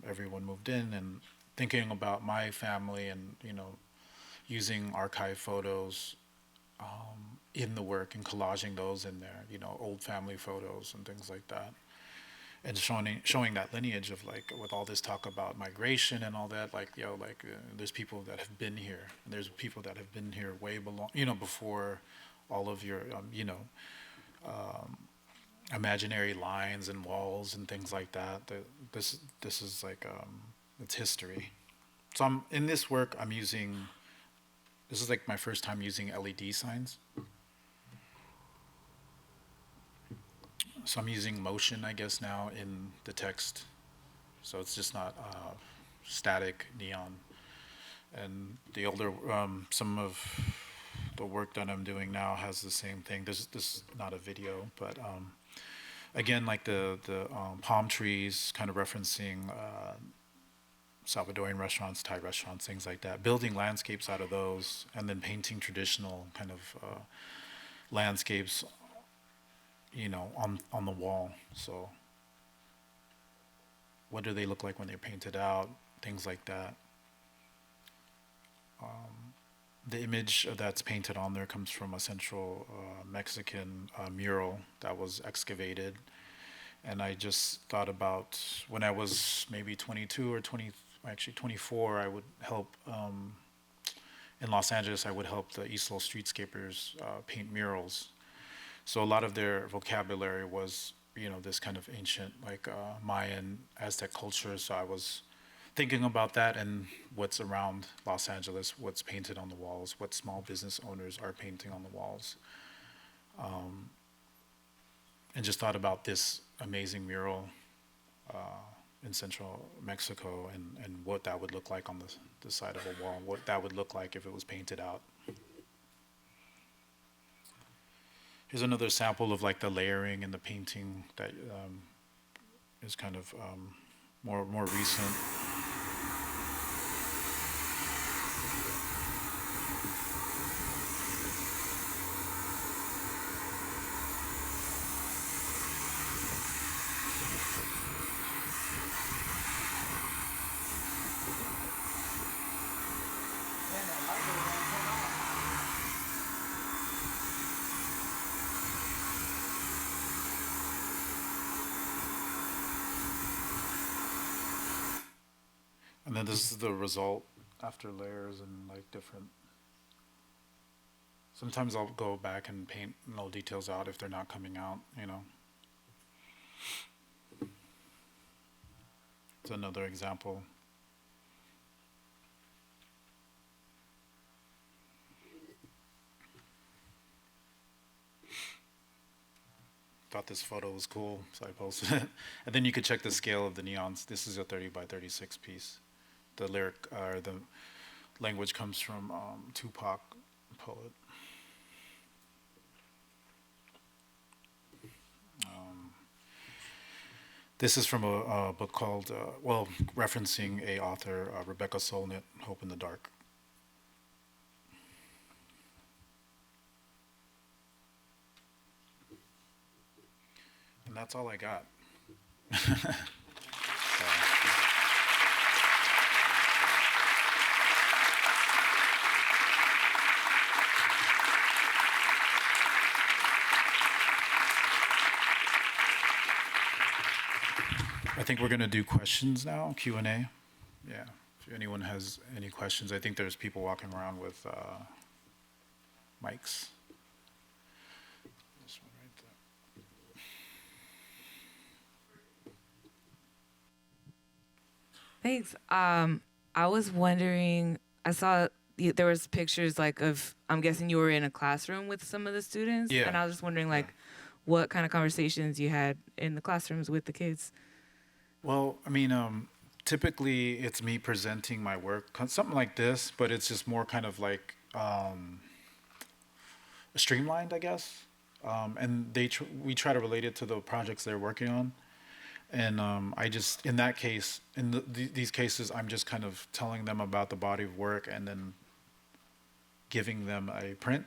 everyone moved in, and thinking about my family, and using archive photos in the work and collaging those in there, old family photos and things like that. And showing that lineage of like, with all this talk about migration and all that, like there's people that have been here, and there's people that have been here way before all of your imaginary lines and walls and things like that. This is like it's history. So in this work I'm using. This is like my first time using LED signs. So I'm using motion, I guess, now in the text. So it's just not static neon. And the older, some of the work that I'm doing now has the same thing. This is not a video, but again, like the palm trees, kind of referencing Salvadorian restaurants, Thai restaurants, things like that. Building landscapes out of those, and then painting traditional kind of landscapes on the wall. So what do they look like when they're painted out? Things like that. The image that's painted on there comes from a central Mexican mural that was excavated. And I just thought about when I was maybe 22 or 24, I would help, in Los Angeles, I would help the East Los streetscapers paint murals. So a lot of their vocabulary was, this kind of ancient, like Mayan, Aztec culture. So I was thinking about that and what's around Los Angeles, what's painted on the walls, what small business owners are painting on the walls. And just thought about this amazing mural in central Mexico, and what that would look like on the side of a wall, what that would look like if it was painted out. Here's another sample of like the layering and the painting that is kind of more recent. then this is the result after layers and like different. Sometimes I'll go back and paint little details out if they're not coming out, you know. It's another example. Thought this photo was cool, so I posted it. And then you could check the scale of the neons. This is a 30 by 36 piece. The lyric, or the language comes from Tupac, poet. This is from a book called, well, referencing a author, Rebecca Solnit, Hope in the Dark. And that's all I got. I think we're going to do questions now, Q&A. Yeah, if anyone has any questions. I think there's people walking around with mics. This one right there. Thanks. I was wondering, I saw there was pictures like of, I'm guessing you were in a classroom with some of the students. Yeah. And I was just wondering like what kind of conversations you had in the classrooms with the kids. Well, I mean, typically it's me presenting my work, something like this, but it's just more kind of like streamlined, I guess. And we try to relate it to the projects they're working on. And I just, in that case, in these cases, I'm just kind of telling them about the body of work and then giving them a print.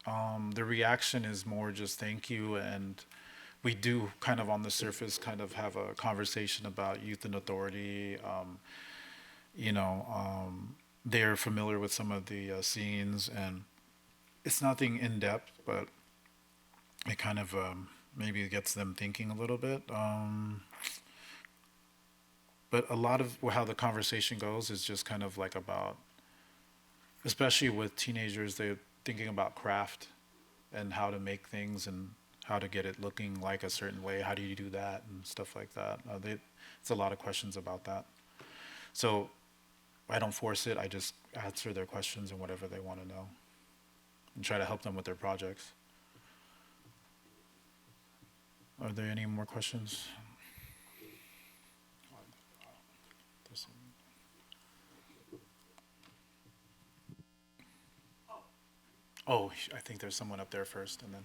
The reaction is more just thank you, and we do kind of on the surface kind of have a conversation about youth and authority. They're familiar with some of the scenes, and it's nothing in depth, but it kind of maybe gets them thinking a little bit. But a lot of how the conversation goes is just kind of like about, especially with teenagers, they're thinking about craft and how to make things and how to get it looking like a certain way. How do you do that and stuff like that? It's a lot of questions about that. So I don't force it. I just answer their questions and whatever they want to know and try to help them with their projects. Are there any more questions? Oh, I think there's someone up there first, and then.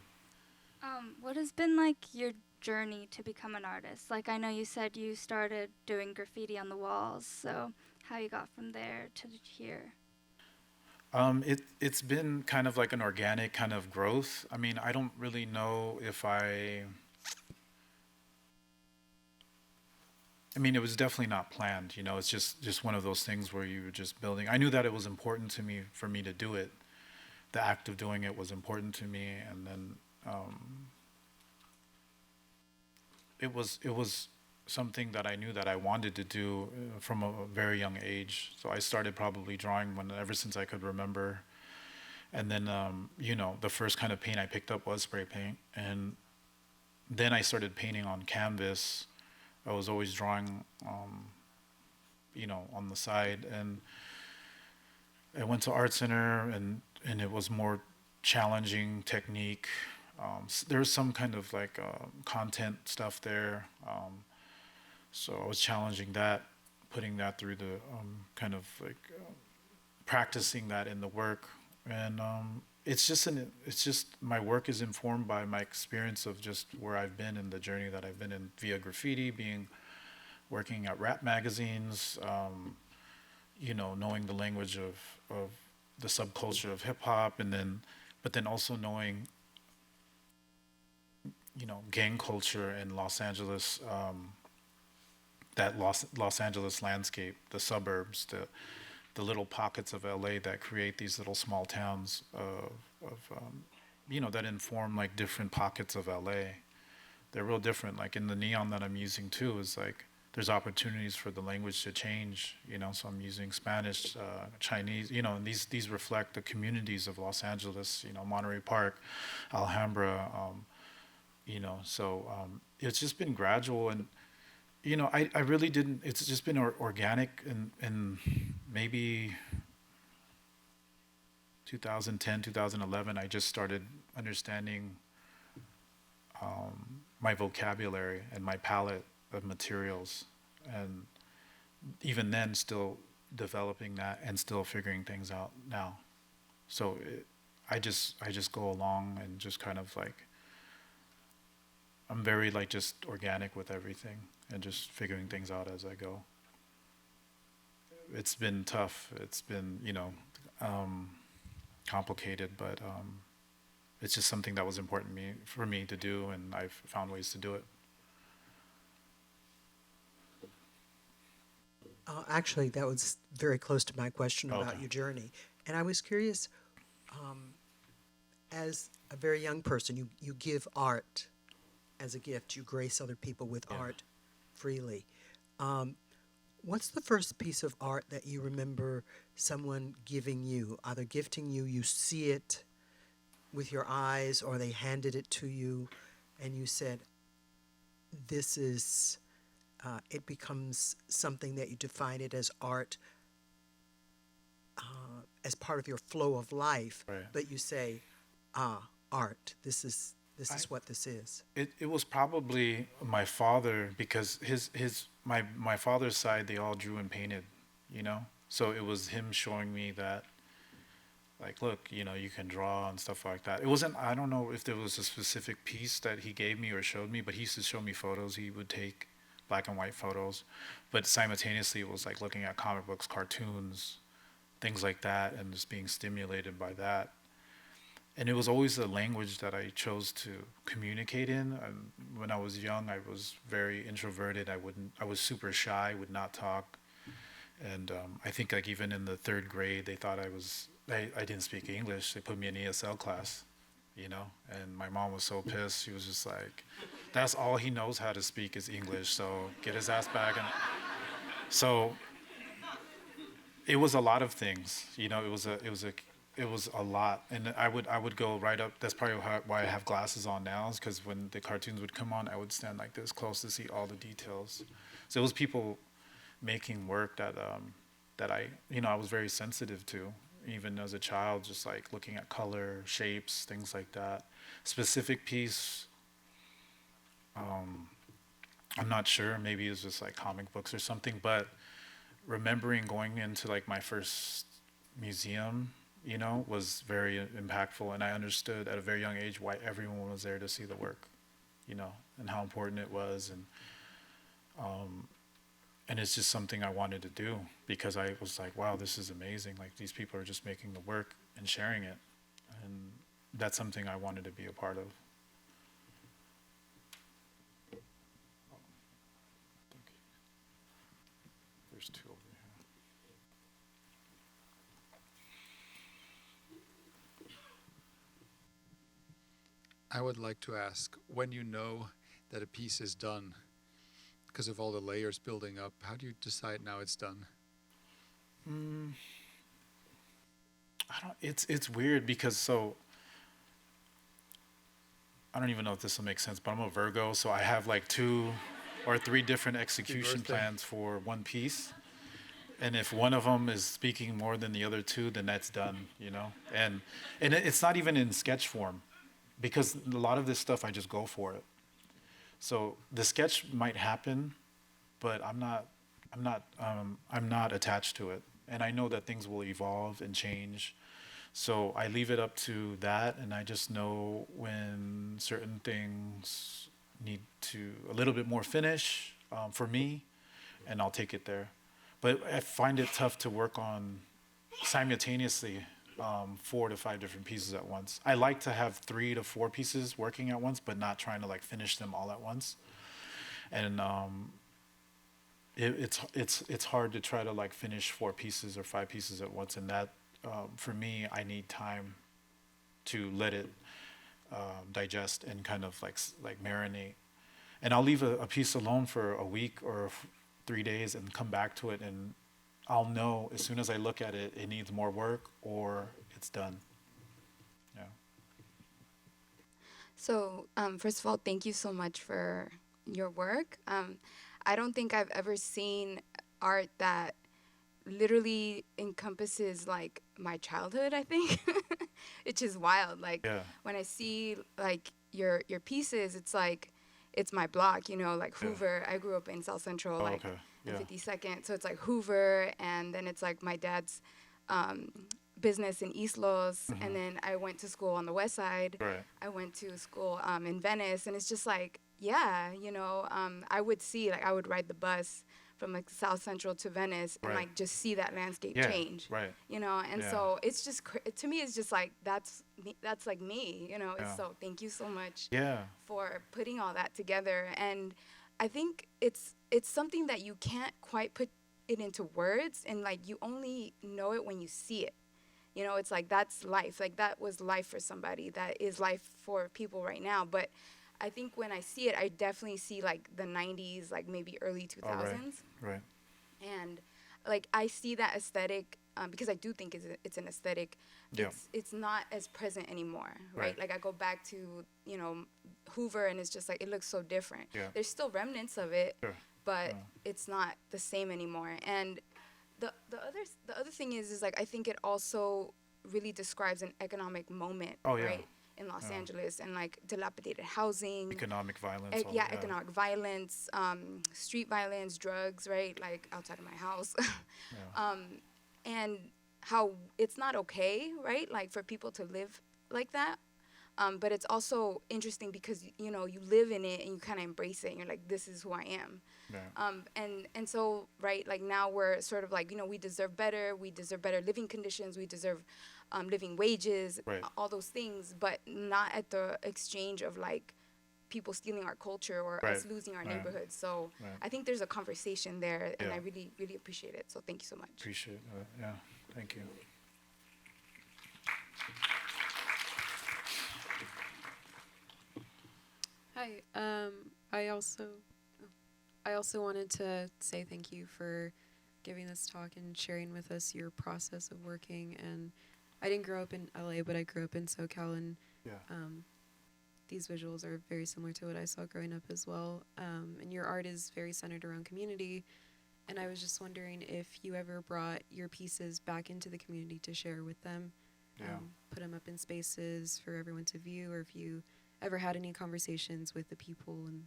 What has been like your journey to become an artist? Like, I know you said you started doing graffiti on the walls, so how you got from there to here? It's been kind of like an organic kind of growth. I mean, I don't really know if I mean, it was definitely not planned, you know, it's just one of those things where you were just building. I knew that it was important to me for me to do it. The act of doing it was important to me, and then it was something that I knew that I wanted to do from a very young age. So I started probably drawing ever since I could remember. And then, the first kind of paint I picked up was spray paint. And then I started painting on canvas. I was always drawing, on the side. And I went to art center, and it was more challenging technique. There was some kind of like content stuff there. So I was challenging that, putting that through the kind of like practicing that in the work. And it's just my work is informed by my experience of just where I've been in the journey that I've been in via graffiti, working at rap magazines, knowing the language of the subculture of hip hop, but then also knowing, gang culture in Los Angeles, that Los Angeles landscape, the suburbs, the little pockets of L.A. that create these little small towns that inform like different pockets of L.A. They're real different. Like in the neon that I'm using too is like there's opportunities for the language to change, so I'm using Spanish, Chinese, and these reflect the communities of Los Angeles, Monterey Park, Alhambra, so it's just been gradual, and I really didn't, it's just been organic, and maybe 2010, 2011, I just started understanding my vocabulary and my palette of materials, and even then still developing that and still figuring things out now. So I just go along and just kind of like, I'm very like just organic with everything and just figuring things out as I go. It's been tough. It's been, complicated, but it's just something that was important for me to do, and I've found ways to do it. Actually, that was very close to my question about Okay. your journey. And I was curious, as a very young person, you give art as a gift. You grace other people with art freely. What's the first piece of art that you remember someone giving you, either gifting you, you see it with your eyes, or they handed it to you, and you said, this is, it becomes something that you define it as art, as part of your flow of life, Right. but you say, art, this is what this is. It was probably my father, because my father's side, they all drew and painted, so it was him showing me that, like, look, you can draw and stuff like that. It wasn't, I don't know if there was a specific piece that he gave me or showed me, but he used to show me photos. He would take black and white photos, but simultaneously it was like looking at comic books, cartoons, things like that, and just being stimulated by that. And it was always the language that I chose to communicate in. When I was young, I was very introverted. I was super shy, would not talk. And I think like even in the 3rd grade, they thought I didn't speak English. They put me in ESL class, and my mom was so pissed. She was just like, that's all he knows how to speak is English, so get his ass back. And so it was a lot of things, it was a lot, and I would go right up. That's probably why I have glasses on now, is because when the cartoons would come on, I would stand like this close to see all the details. So it was people making work that I was very sensitive to, even as a child, just like looking at color, shapes, things like that. Specific piece, I'm not sure. Maybe it was just like comic books or something, but remembering going into like my first museum, was very impactful, and I understood at a very young age why everyone was there to see the work, and how important it was, and it's just something I wanted to do, because I was like, wow, this is amazing. Like, these people are just making the work and sharing it, and that's something I wanted to be a part of. There's 2 over here. I would like to ask, when you know that a piece is done, because of all the layers building up, how do you decide now it's done? It's weird, because I don't even know if this will make sense, but I'm a Virgo, so I have like 2 or 3 different execution plans for one piece. And if one of them is speaking more than the other 2, then that's done, And it's not even in sketch form, because a lot of this stuff I just go for it. So the sketch might happen, but I'm not attached to it, and I know that things will evolve and change. So I leave it up to that, and I just know when certain things need to a little bit more finish for me, and I'll take it there. But I find it tough to work on simultaneously 4 to 5 different pieces at once. I like to have 3 to 4 pieces working at once, but not trying to like finish them all at once. And it's hard to try to like finish 4 pieces or 5 pieces at once, and that for me, I need time to let it digest and kind of like marinate. And I'll leave a piece alone for a week or 3 days and come back to it, and I'll know as soon as I look at it, it needs more work or it's done. Yeah. So, first of all, thank you so much for your work. I don't think I've ever seen art that literally encompasses like my childhood, I think. Which is wild. Like Yeah. when I see like your pieces, it's like it's my block, you know, like Yeah. Hoover. I grew up in South Central, Oh, like okay. in Yeah. 52nd. So it's like Hoover, and then it's like my dad's business in East Los, and then I went to school on the West Side. Right. I went to school in Venice, and it's just like, yeah, you know, I would see, like, I would ride the bus from like South Central to Venice and Right. like just see that landscape Yeah. change, Right. you know, and Yeah. so it's just to me, it's just like that's like me, you know. Yeah. So thank you so much Yeah. for putting all that together, and I think it's something that you can't quite put it into words, and like you only know it when you see it. You know, it's like that's life. Like that was life for somebody. That is life for people right now. But I think when I see it, I definitely see like the 90s, like maybe early 2000s. Right. And like I see that aesthetic because I do think it's an aesthetic. Yeah. It's not as present anymore, right? Right. Like I go back to, you know, Hoover, and it's just like it looks so different. Yeah. There's still remnants of it, Sure. but Yeah. it's not the same anymore. And the other thing is like I think it also really describes an economic moment, Oh, yeah. right, in Los Yeah. Angeles, and like dilapidated housing, Economic violence. all yeah, that. economic violence, street violence, drugs, right, like outside of my house, Yeah. and how it's not okay, right, like for people to live like that. But it's also interesting because, you know, you live in it and you kind of embrace it and you're like, this is who I am. Yeah. And so, right, like now we're sort of like, you know, we deserve better living conditions, we deserve living wages, Right. all those things, but not at the exchange of like people stealing our culture or us Right. losing our Right. neighborhoods. So Right. I think there's a conversation there, and Yeah. I really, really appreciate it. So thank you so much. Appreciate it. Yeah. Thank you. Hi. I also wanted to say thank you for giving this talk and sharing with us your process of working. And I didn't grow up in LA, but I grew up in SoCal, and Yeah. these visuals are very similar to what I saw growing up as well. And your art is very centered around community. And I was just wondering if you ever brought your pieces back into the community to share with them, Yeah. put them up in spaces for everyone to view, or if you ever had any conversations with the people and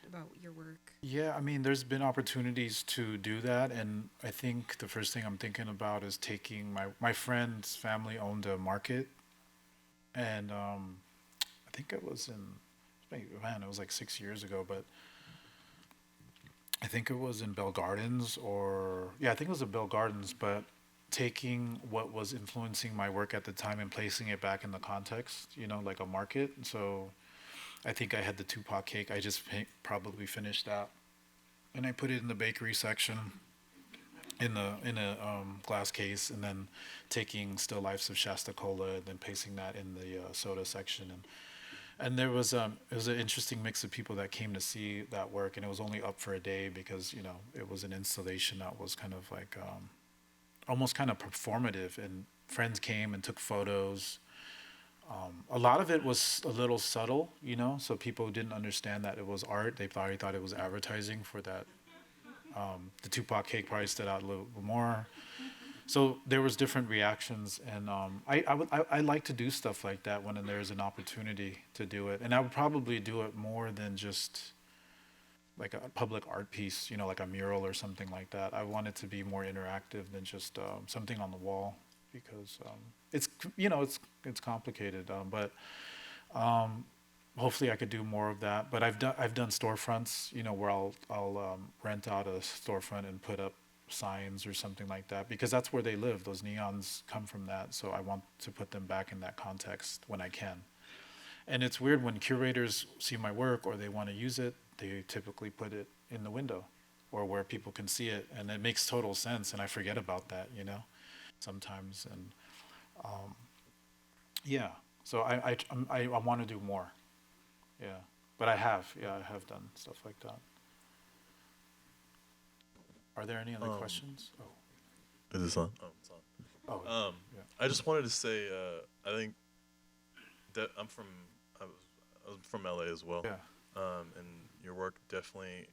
about your work. Yeah, I mean, there's been opportunities to do that, and I think the first thing I'm thinking about is taking my friend's family owned a market, and I think it was it was like 6 years ago, but I think it was in Bell Gardens, I think it was in Bell Gardens, but taking what was influencing my work at the time and placing it back in the context, you know, like a market. So I think I had the Tupac cake. I just probably finished that, and I put it in the bakery section, in a glass case, and then taking still lifes of Shasta Cola and then pasting that in the soda section, and there was it was an interesting mix of people that came to see that work, and it was only up for a day because, you know, it was an installation that was kind of like almost kind of performative, and friends came and took photos. A lot of it was a little subtle, you know, so people didn't understand that it was art. They probably thought it was advertising for that. The Tupac cake probably stood out a little more. So there was different reactions, and I like to do stuff like that when there's an opportunity to do it. And I would probably do it more than just like a public art piece, you know, like a mural or something like that. I want it to be more interactive than just something on the wall, because it's, you know, it's complicated, but hopefully I could do more of that. But I've done storefronts, you know, where I'll rent out a storefront and put up signs or something like that, because that's where they live. Those neons come from that, so I want to put them back in that context when I can. And it's weird when curators see my work or they want to use it, they typically put it in the window or where people can see it, and it makes total sense, and I forget about that, you know, sometimes. And yeah, so I want to do more. Yeah, but I have done stuff like that. Are there any other questions? Oh, Is this on? Oh, it's on. yeah. I just wanted to say, I think that I was from LA as well. Yeah. And your work definitely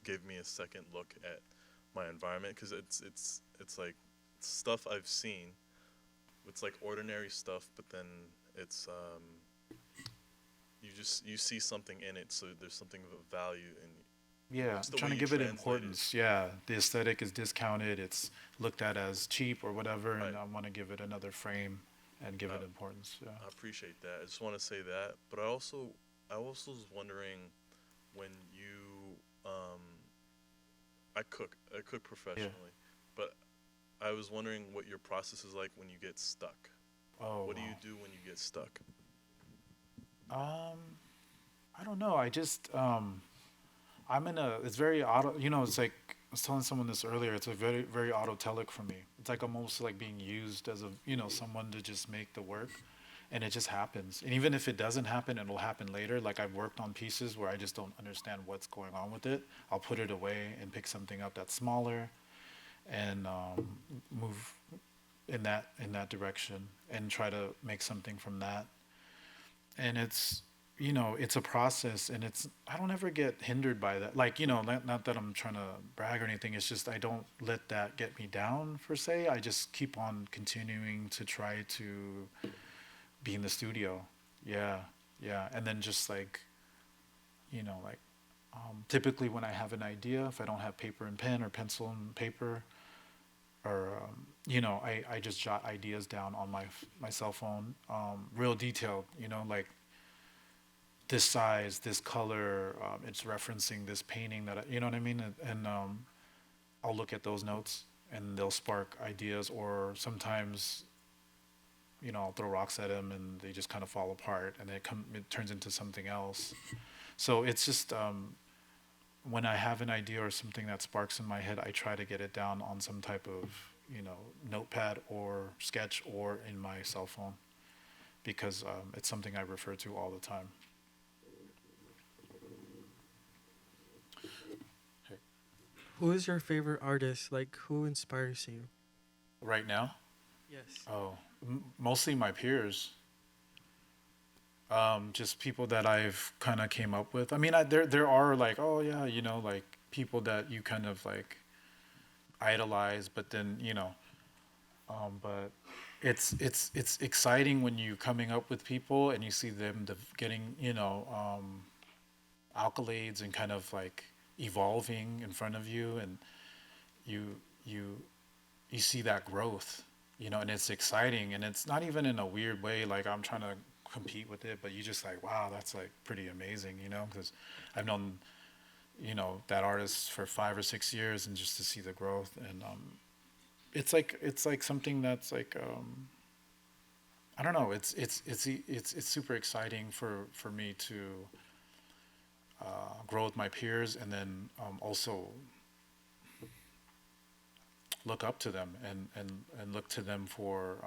gave me a second look at my environment, because it's like stuff I've seen. It's like ordinary stuff, but then it's you see something in it, so there's something of value in. Yeah, Just the trying way to you give it translate importance. Yeah, the aesthetic is discounted. It's looked at as cheap or whatever, and Right. I want to give it another frame and give it Uh, importance. Yeah. I appreciate that. I just want to say that, but I also was wondering when you I cook professionally, but I was wondering what your process is like when you get stuck. Oh. What do wow. you do when you get stuck? I don't know. I just I'm in a. It's very auto. It's like I was telling someone this earlier. It's a very very autotelic for me. It's like almost like being used as a someone to just make the work, and it just happens. And even if it doesn't happen, it'll happen later. Like I've worked on pieces where I just don't understand what's going on with it. I'll put it away and pick something up that's smaller, and move in that direction and try to make something from that. And it's it's a process, and I don't ever get hindered by that. Like not that I'm trying to brag or anything. It's just I don't let that get me down per se. I just keep on continuing to try to be in the studio. Yeah, and then just like typically when I have an idea, if I don't have paper and pen or pencil and paper, or I just jot ideas down on my cell phone, real detailed, like this size, this color, it's referencing this painting that you know what I mean, and I'll look at those notes and they'll spark ideas, or sometimes I'll throw rocks at them and they just kind of fall apart, and it turns into something else. So it's just when I have an idea or something that sparks in my head, I try to get it down on some type of notepad or sketch or in my cell phone, because it's something I refer to all the time. Who is your favorite artist? Like, who inspires you? Right now? Yes. Oh, mostly my peers. Just people that I've kind of came up with. I mean, there are like, oh yeah, like people that you kind of like idolize, but then but it's exciting when you coming up with people and you see them getting accolades and kind of like evolving in front of you, and you see that growth, and it's exciting, and it's not even in a weird way like I'm trying to compete with it, but you just like, wow, that's like pretty amazing, because I've known that artist for 5 or 6 years, and just to see the growth, and it's like something that's like I don't know, it's super exciting for me to grow with my peers, and then also look up to them and look to them for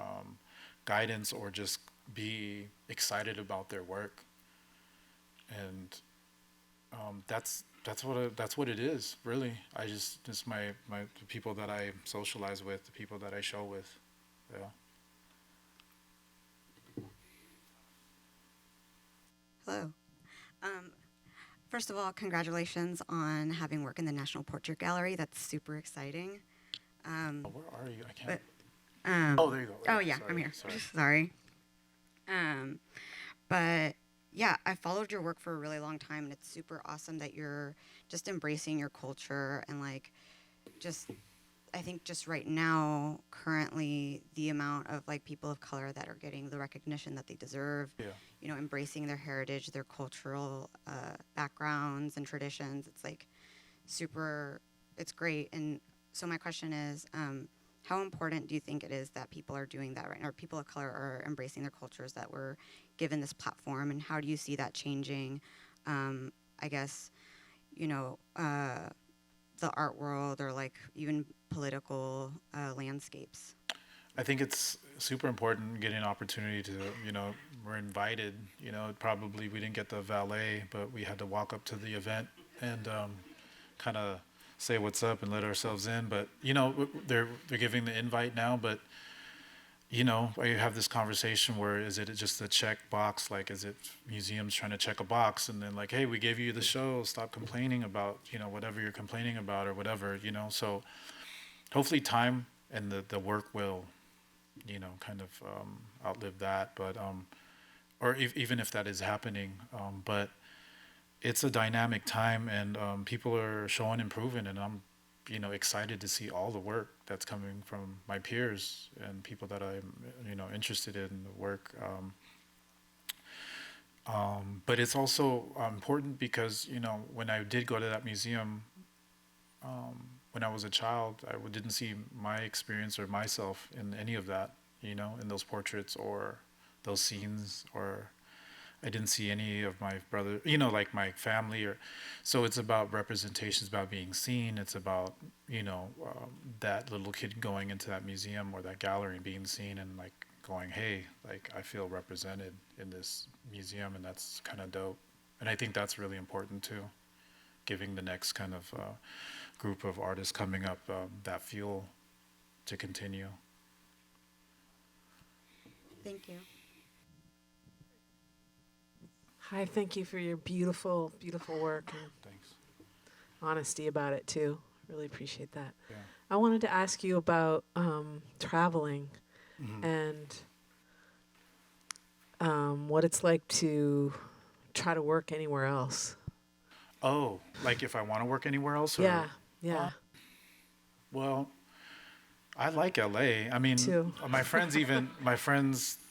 guidance, or just be excited about their work. And that's what it is, really. It's the people that I socialize with, the people that I show with. Yeah. Hello. First of all, congratulations on having work in the National Portrait Gallery. That's super exciting. Where are you? I can't. But, there you go. Oh yeah, Sorry, I'm here. sorry. Sorry. But yeah, I followed your work for a really long time, and it's super awesome that you're just embracing your culture, and like, I think just right now, currently, the amount of like people of color that are getting the recognition that they deserve, Yeah. Embracing their heritage, their cultural backgrounds and traditions. It's like it's great. And so my question is, how important do you think it is that people are doing that right now, or people of color are embracing their cultures, that we're given this platform, and how do you see that changing, I guess, the art world, or like even political landscapes? I think it's super important getting an opportunity to, we're invited, probably we didn't get the valet, but we had to walk up to the event and kind of say what's up and let ourselves in. But they're giving the invite now, but I have this conversation where is it just a check box? Like, is it museums trying to check a box and then like, hey, we gave you the show, stop complaining about, whatever you're complaining about or whatever, so hopefully time and the work will, kind of outlive that. But, or even if that is happening, but it's a dynamic time and people are showing improvement, and I'm excited to see all the work that's coming from my peers and people that I'm, interested in the work. But it's also important because, when I did go to that museum, when I was a child, I didn't see my experience or myself in any of that, in those portraits or those scenes, or I didn't see any of my brother, like my family, or so it's about representation, it's about being seen, it's about that little kid going into that museum or that gallery and being seen and like going, hey, like I feel represented in this museum, and that's kind of dope. And I think that's really important too, giving the next kind of group of artists coming up that fuel to continue. Thank you. Hi, thank you for your beautiful, beautiful work and Thanks. honesty about it too. Really appreciate that. Yeah. I wanted to ask you about traveling and what it's like to try to work anywhere else. Oh, like if I want to work anywhere else? Or, Yeah. Well, I like L.A. I mean, Too. my friends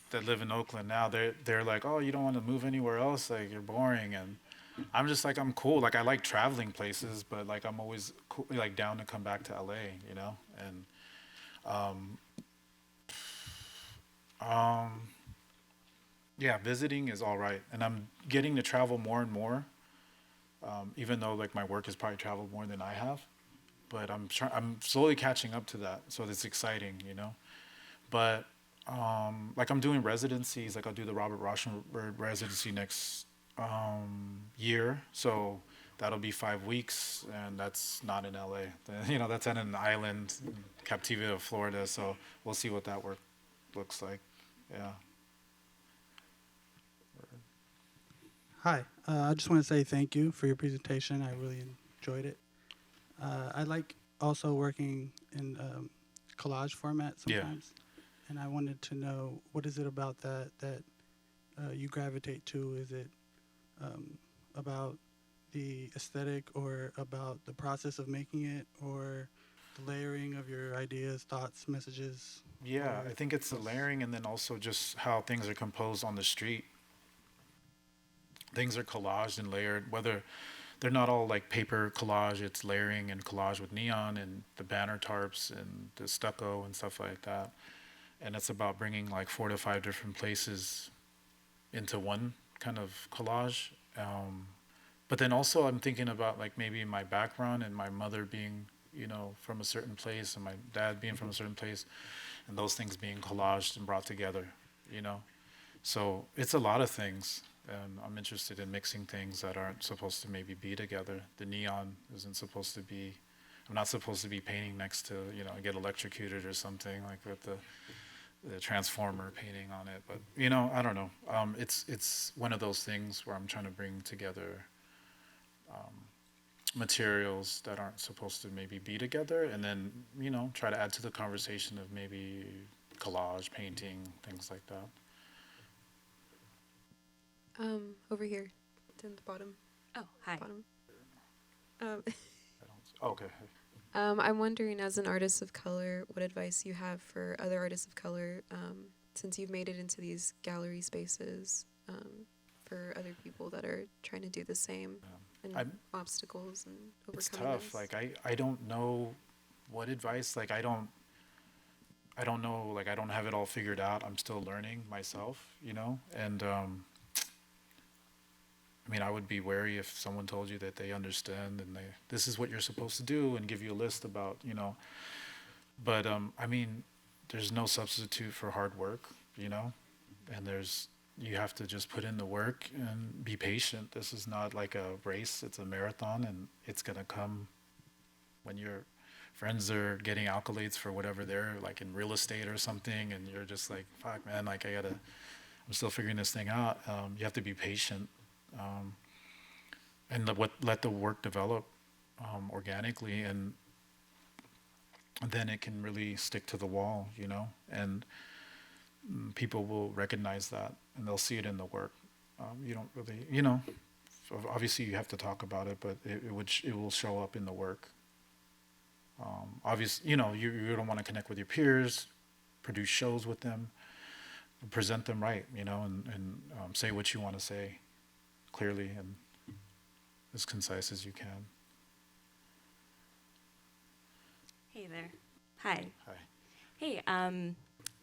that live in Oakland now, they're like, oh, you don't want to move anywhere else? Like, you're boring. And I'm just like, I'm cool. Like, I like traveling places, but like, I'm always cool, like down to come back to LA, and yeah, visiting is all right. And I'm getting to travel more and more, even though like my work has probably traveled more than I have, but I'm slowly catching up to that. So it's exciting, but like I'm doing residencies, like I'll do the Robert Rauschenberg residency next year, so that'll be 5 weeks, and that's not in LA. That's on an island in Captiva, Florida, so we'll see what that work looks like. Yeah. Hi, I just want to say thank you for your presentation. I really enjoyed it. I like also working in collage format sometimes. Yeah. And I wanted to know, what is it about that you gravitate to? Is it about the aesthetic, or about the process of making it, or the layering of your ideas, thoughts, messages? Yeah, I think it's the layering, and then also just how things are composed on the street. Things are collaged and layered, whether they're not all like paper collage, it's layering and collage with neon and the banner tarps and the stucco and stuff like that. And it's about bringing like 4 to 5 different places into one kind of collage. But then also I'm thinking about like maybe my background and my mother being, from a certain place, and my dad being from a certain place, and those things being collaged and brought together, So it's a lot of things. And I'm interested in mixing things that aren't supposed to maybe be together. The neon isn't supposed to be, I'm not supposed to be painting next to, get electrocuted or something like with the transformer painting on it, but I don't know. It's one of those things where I'm trying to bring together materials that aren't supposed to maybe be together, and then try to add to the conversation of maybe collage, painting, things like that. Over here, to the bottom. Oh, hi. Bottom. Okay. I'm wondering, as an artist of color, what advice you have for other artists of color, since you've made it into these gallery spaces, for other people that are trying to do the same, and obstacles and overcoming. It's tough. Those. Like I don't know what advice. Like I don't know. Like I don't have it all figured out. I'm still learning myself. And I mean, I would be wary if someone told you that they understand and this is what you're supposed to do and give you a list about, But I mean, there's no substitute for hard work, and you have to just put in the work and be patient. This is not like a race, it's a marathon, and it's gonna come when your friends are getting accolades for whatever they're like in real estate or something, and you're just like, fuck, man, like I'm still figuring this thing out. You have to be patient, and let the work develop organically, and then it can really stick to the wall, you know, and people will recognize that, and they'll see it in the work. You don't really, you know, obviously you have to talk about it, but it will show up in the work. Obviously, you know, you don't want to connect with your peers, produce shows with them, present them right, you know, and say what you want to say clearly and as concise as you can. Hey there. Hi. Hi. Hey,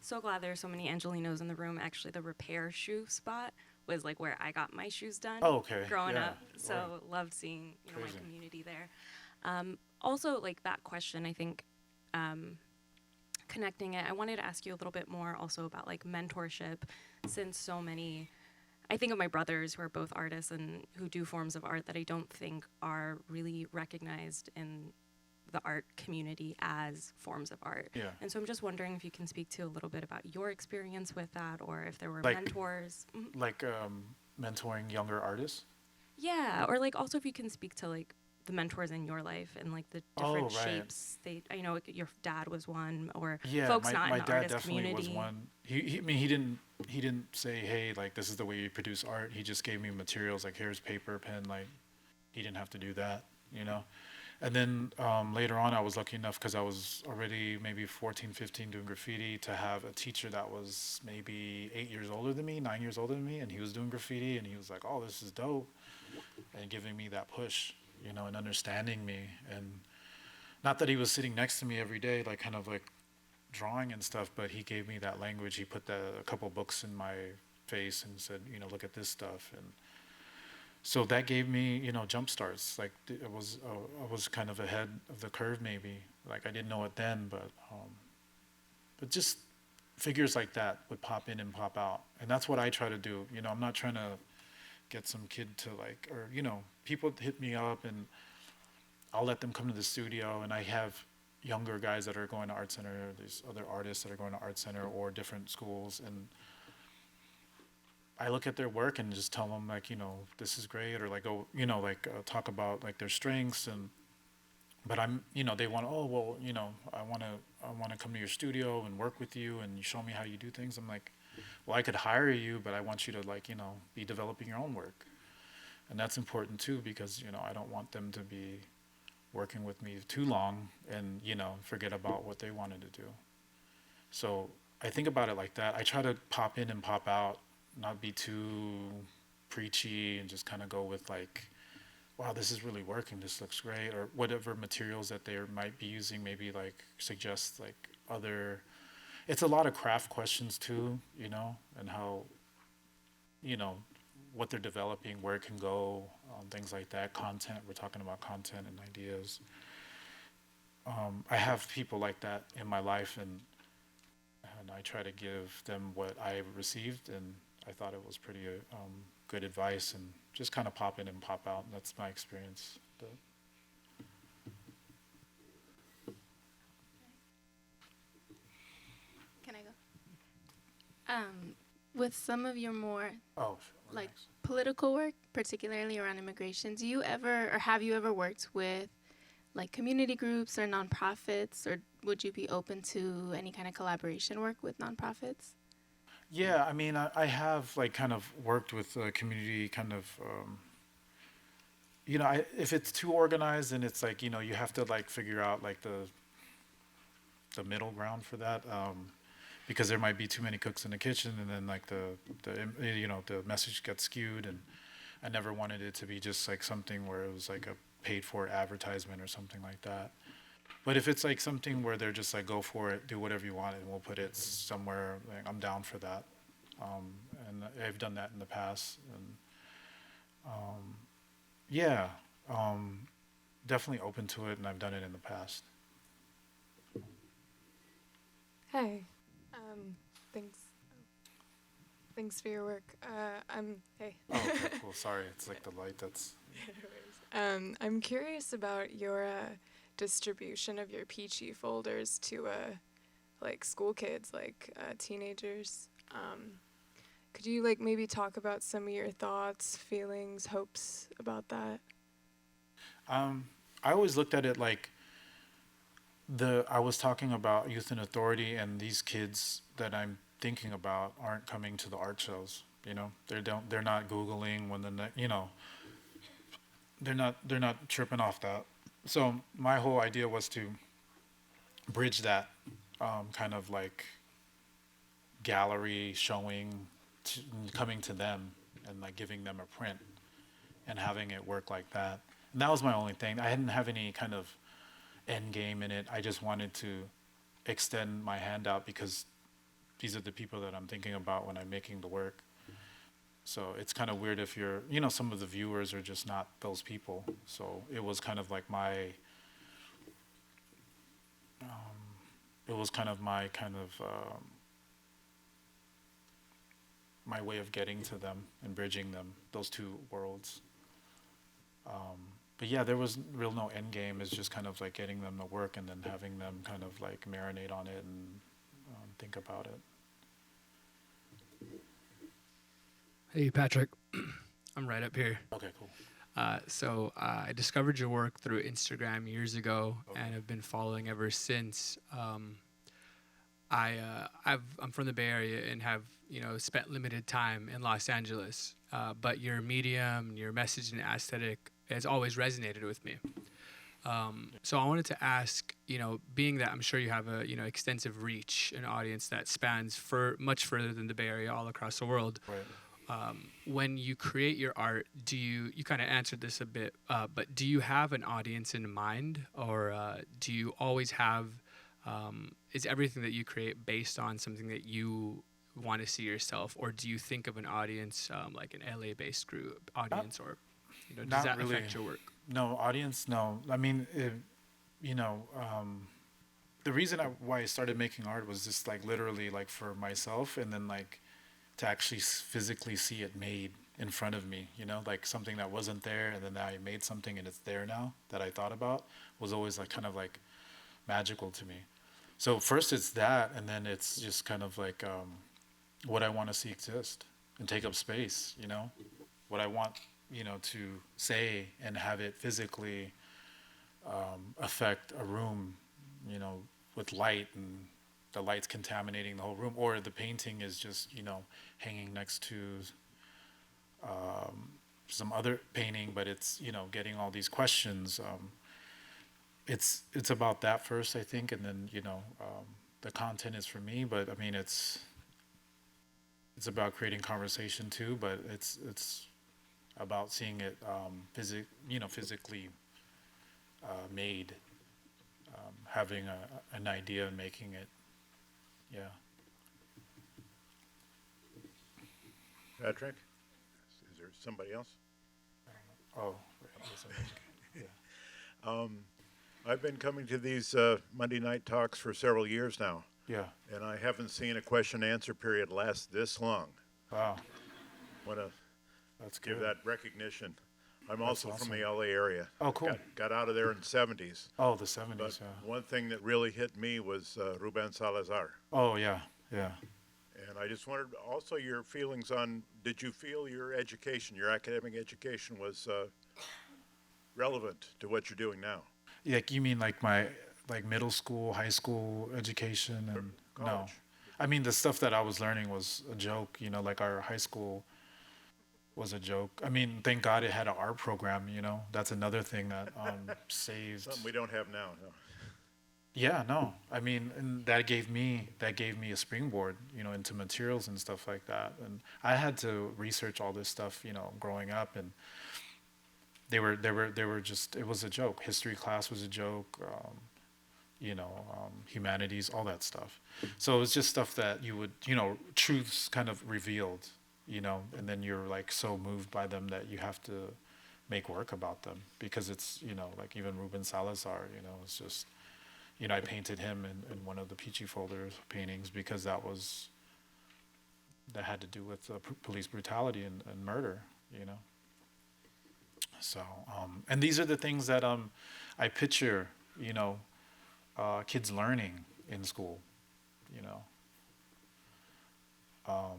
so glad there's so many Angelinos in the room. Actually, the repair shoe spot was like where I got my shoes done. Oh, okay. Growing Yeah. up, so Right. loved seeing my Crazy. community there. Also, like that question, I think, connecting it, I wanted to ask you a little bit more also about like mentorship, since so many, I think of my brothers who are both artists and who do forms of art that I don't think are really recognized in the art community as forms of art. Yeah. And so I'm just wondering if you can speak to a little bit about your experience with that, or if there were Like- mentors. Mhm. Like mentoring younger artists. Yeah, or like also if you can speak to like the mentors in your life and like the different Oh, right. shapes. I know your dad was one, or Yeah, folks my not in the dad artist definitely community. was one. I mean, he didn't say, hey, like this is the way you produce art. He just gave me materials, like here's paper, pen. Like he didn't have to do that, you know. And then later on, I was lucky enough, because I was already maybe 14, 15 doing graffiti, to have a teacher that was maybe 8 years older than me, 9 years older than me, and he was doing graffiti, and he was like, oh, this is dope, and giving me that push, you know, and understanding me. And not that he was sitting next to me every day, like kind of like drawing and stuff, but he gave me that language. He put a couple books in my face and said, you know, look at this stuff. And so that gave me, you know, jump starts. Like I was kind of ahead of the curve, maybe. Like I didn't know it then, but just figures like that would pop in and pop out. And that's what I try to do. You know, I'm not trying to get some kid to like, or, you know, people hit me up and I'll let them come to the studio, and I have younger guys that are going to Art Center, there's other artists that are going to Art Center or different schools, and I look at their work and just tell them like, you know, this is great, or like, oh, you know, like talk about like their strengths, and but I'm, you know, they want, oh, well, you know, I want to come to your studio and work with you and you show me how you do things. I'm like, well, I could hire you, but I want you to like, you know, be developing your own work. And that's important too, because, you know, I don't want them to be working with me too long and, you know, forget about what they wanted to do. So I think about it like that. I try to pop in and pop out, not be too preachy, and just kind of go with like, wow, this is really working, this looks great, or whatever materials that they might be using, maybe like suggest like other, it's a lot of craft questions too, you know, and how, you know, what they're developing, where it can go, things like that, content, we're talking about content and ideas. I have people like that in my life, and I try to give them what I received, and I thought it was pretty good advice, and just kind of pop in and pop out. That's my experience. Can I go? With some of your more like political work, particularly around immigration, do you ever, or have you ever worked with like community groups or nonprofits, or would you be open to any kind of collaboration work with nonprofits? Yeah, I mean, I have like kind of worked with a community kind of, you know, if it's too organized, then it's like, you know, you have to like figure out like the middle ground for that, because there might be too many cooks in the kitchen, and then like the you know, the message gets skewed, and I never wanted it to be just like something where it was like a paid for advertisement or something like that. But if it's like something where they're just like, go for it, do whatever you want, and we'll put it somewhere, like, I'm down for that. And I've done that in the past. And yeah, definitely open to it, and I've done it in the past. Hi. Thanks for your work. Hey. Oh, okay, cool. Sorry, it's like the light that's. I'm curious about your distribution of your Peachy folders to like school kids, like teenagers. Could you like maybe talk about some of your thoughts, feelings, hopes about that? I always looked at it like I was talking about youth and authority, and these kids that I'm thinking about aren't coming to the art shows. They're not Googling when they're not tripping off that. So my whole idea was to bridge that kind of like gallery showing coming to them and like giving them a print and having it work like that. And that was my only thing. I didn't have any kind of end game in it. I just wanted to extend my hand out because these are the people that I'm thinking about when I'm making the work. So it's kind of weird if some of the viewers are just not those people. So it was kind of like my way of getting to them and bridging them, those two worlds. But yeah, there was no end game. It's just kind of like getting them to work and then having them kind of like marinate on it and think about it. Hey, Patrick. I'm right up here. Okay, cool. So I discovered your work through Instagram years ago, and have been following ever since. I'm from the Bay Area and have spent limited time in Los Angeles, but your medium, your message and aesthetic has always resonated with me. So I wanted to ask, being that I'm sure you have a extensive reach, an audience that spans much further than the Bay Area, all across the world. Right. When you create your art, you kind of answered this a bit, but do you have an audience in mind, or do you always have, is everything that you create based on something that you want to see yourself, or do you think of an audience like an LA-based group audience, or does that really affect your work? No, audience, no. I mean, the reason why I started making art was just like literally like for myself, and then like to actually physically see it made in front of me, like something that wasn't there, and then I made something and it's there now that I thought about, was always like kind of like magical to me. So first it's that, and then it's just kind of like what I want to see exist and take up space, what I want, to say and have it physically affect a room, with light, and the light's contaminating the whole room, or the painting is just, hanging next to some other painting, but it's, getting all these questions. It's about that first, I think, and then, the content is for me, but I mean, it's about creating conversation too, but it's about seeing it physically made, having an idea and making it. Yeah. Patrick, is there somebody else? Oh, yeah. I've been coming to these Monday night talks for several years now. Yeah. And I haven't seen a question-answer period last this long. Wow. That's give that recognition. I'm also awesome. from the LA area. Oh, cool. Got out of there in the 70s. Oh, the 70s, but yeah. One thing that really hit me was Ruben Salazar. Oh, yeah, yeah. And I just wondered also your feelings on, did you feel your education, your academic education was relevant to what you're doing now? Yeah, you mean like my middle school, high school education? And college. No. I mean, the stuff that I was learning was a joke, like our high school was a joke. I mean, thank God it had an art program, That's another thing that saved. Something we don't have now, no. Yeah, no. I mean, and that gave me a springboard, into materials and stuff like that. And I had to research all this stuff, growing up, and they were just, it was a joke. History class was a joke, humanities, all that stuff. So it was just stuff that you would, truths kind of revealed, and then you're like so moved by them that you have to make work about them, because it's, like even Ruben Salazar, it's just, I painted him in one of the Peachy Folders paintings because that had to do with police brutality and murder, So, and these are the things that I picture you know, kids learning in school, you know.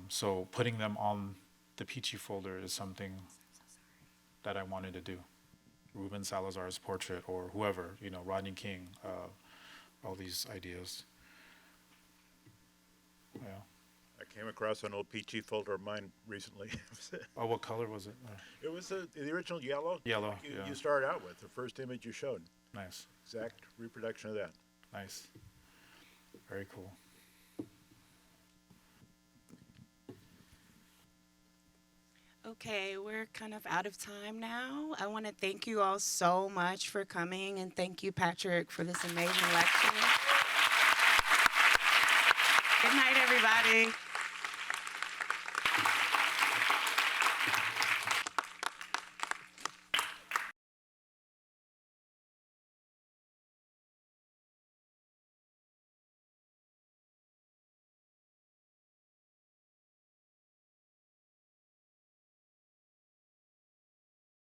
So putting them on the Peachy folder is something that I wanted to do. Ruben Salazar's portrait, or whoever, you know, Rodney King, all these ideas. Yeah. I came across an old peachy folder of mine recently. Oh, what color was it? It was the original yellow. Yellow, like yeah. You started out with the first image you showed. Nice. Exact reproduction of that. Nice. Very cool. Okay, we're kind of out of time now. I want to thank you all so much for coming, and thank you, Patrick, for this amazing lecture. Good night, everybody.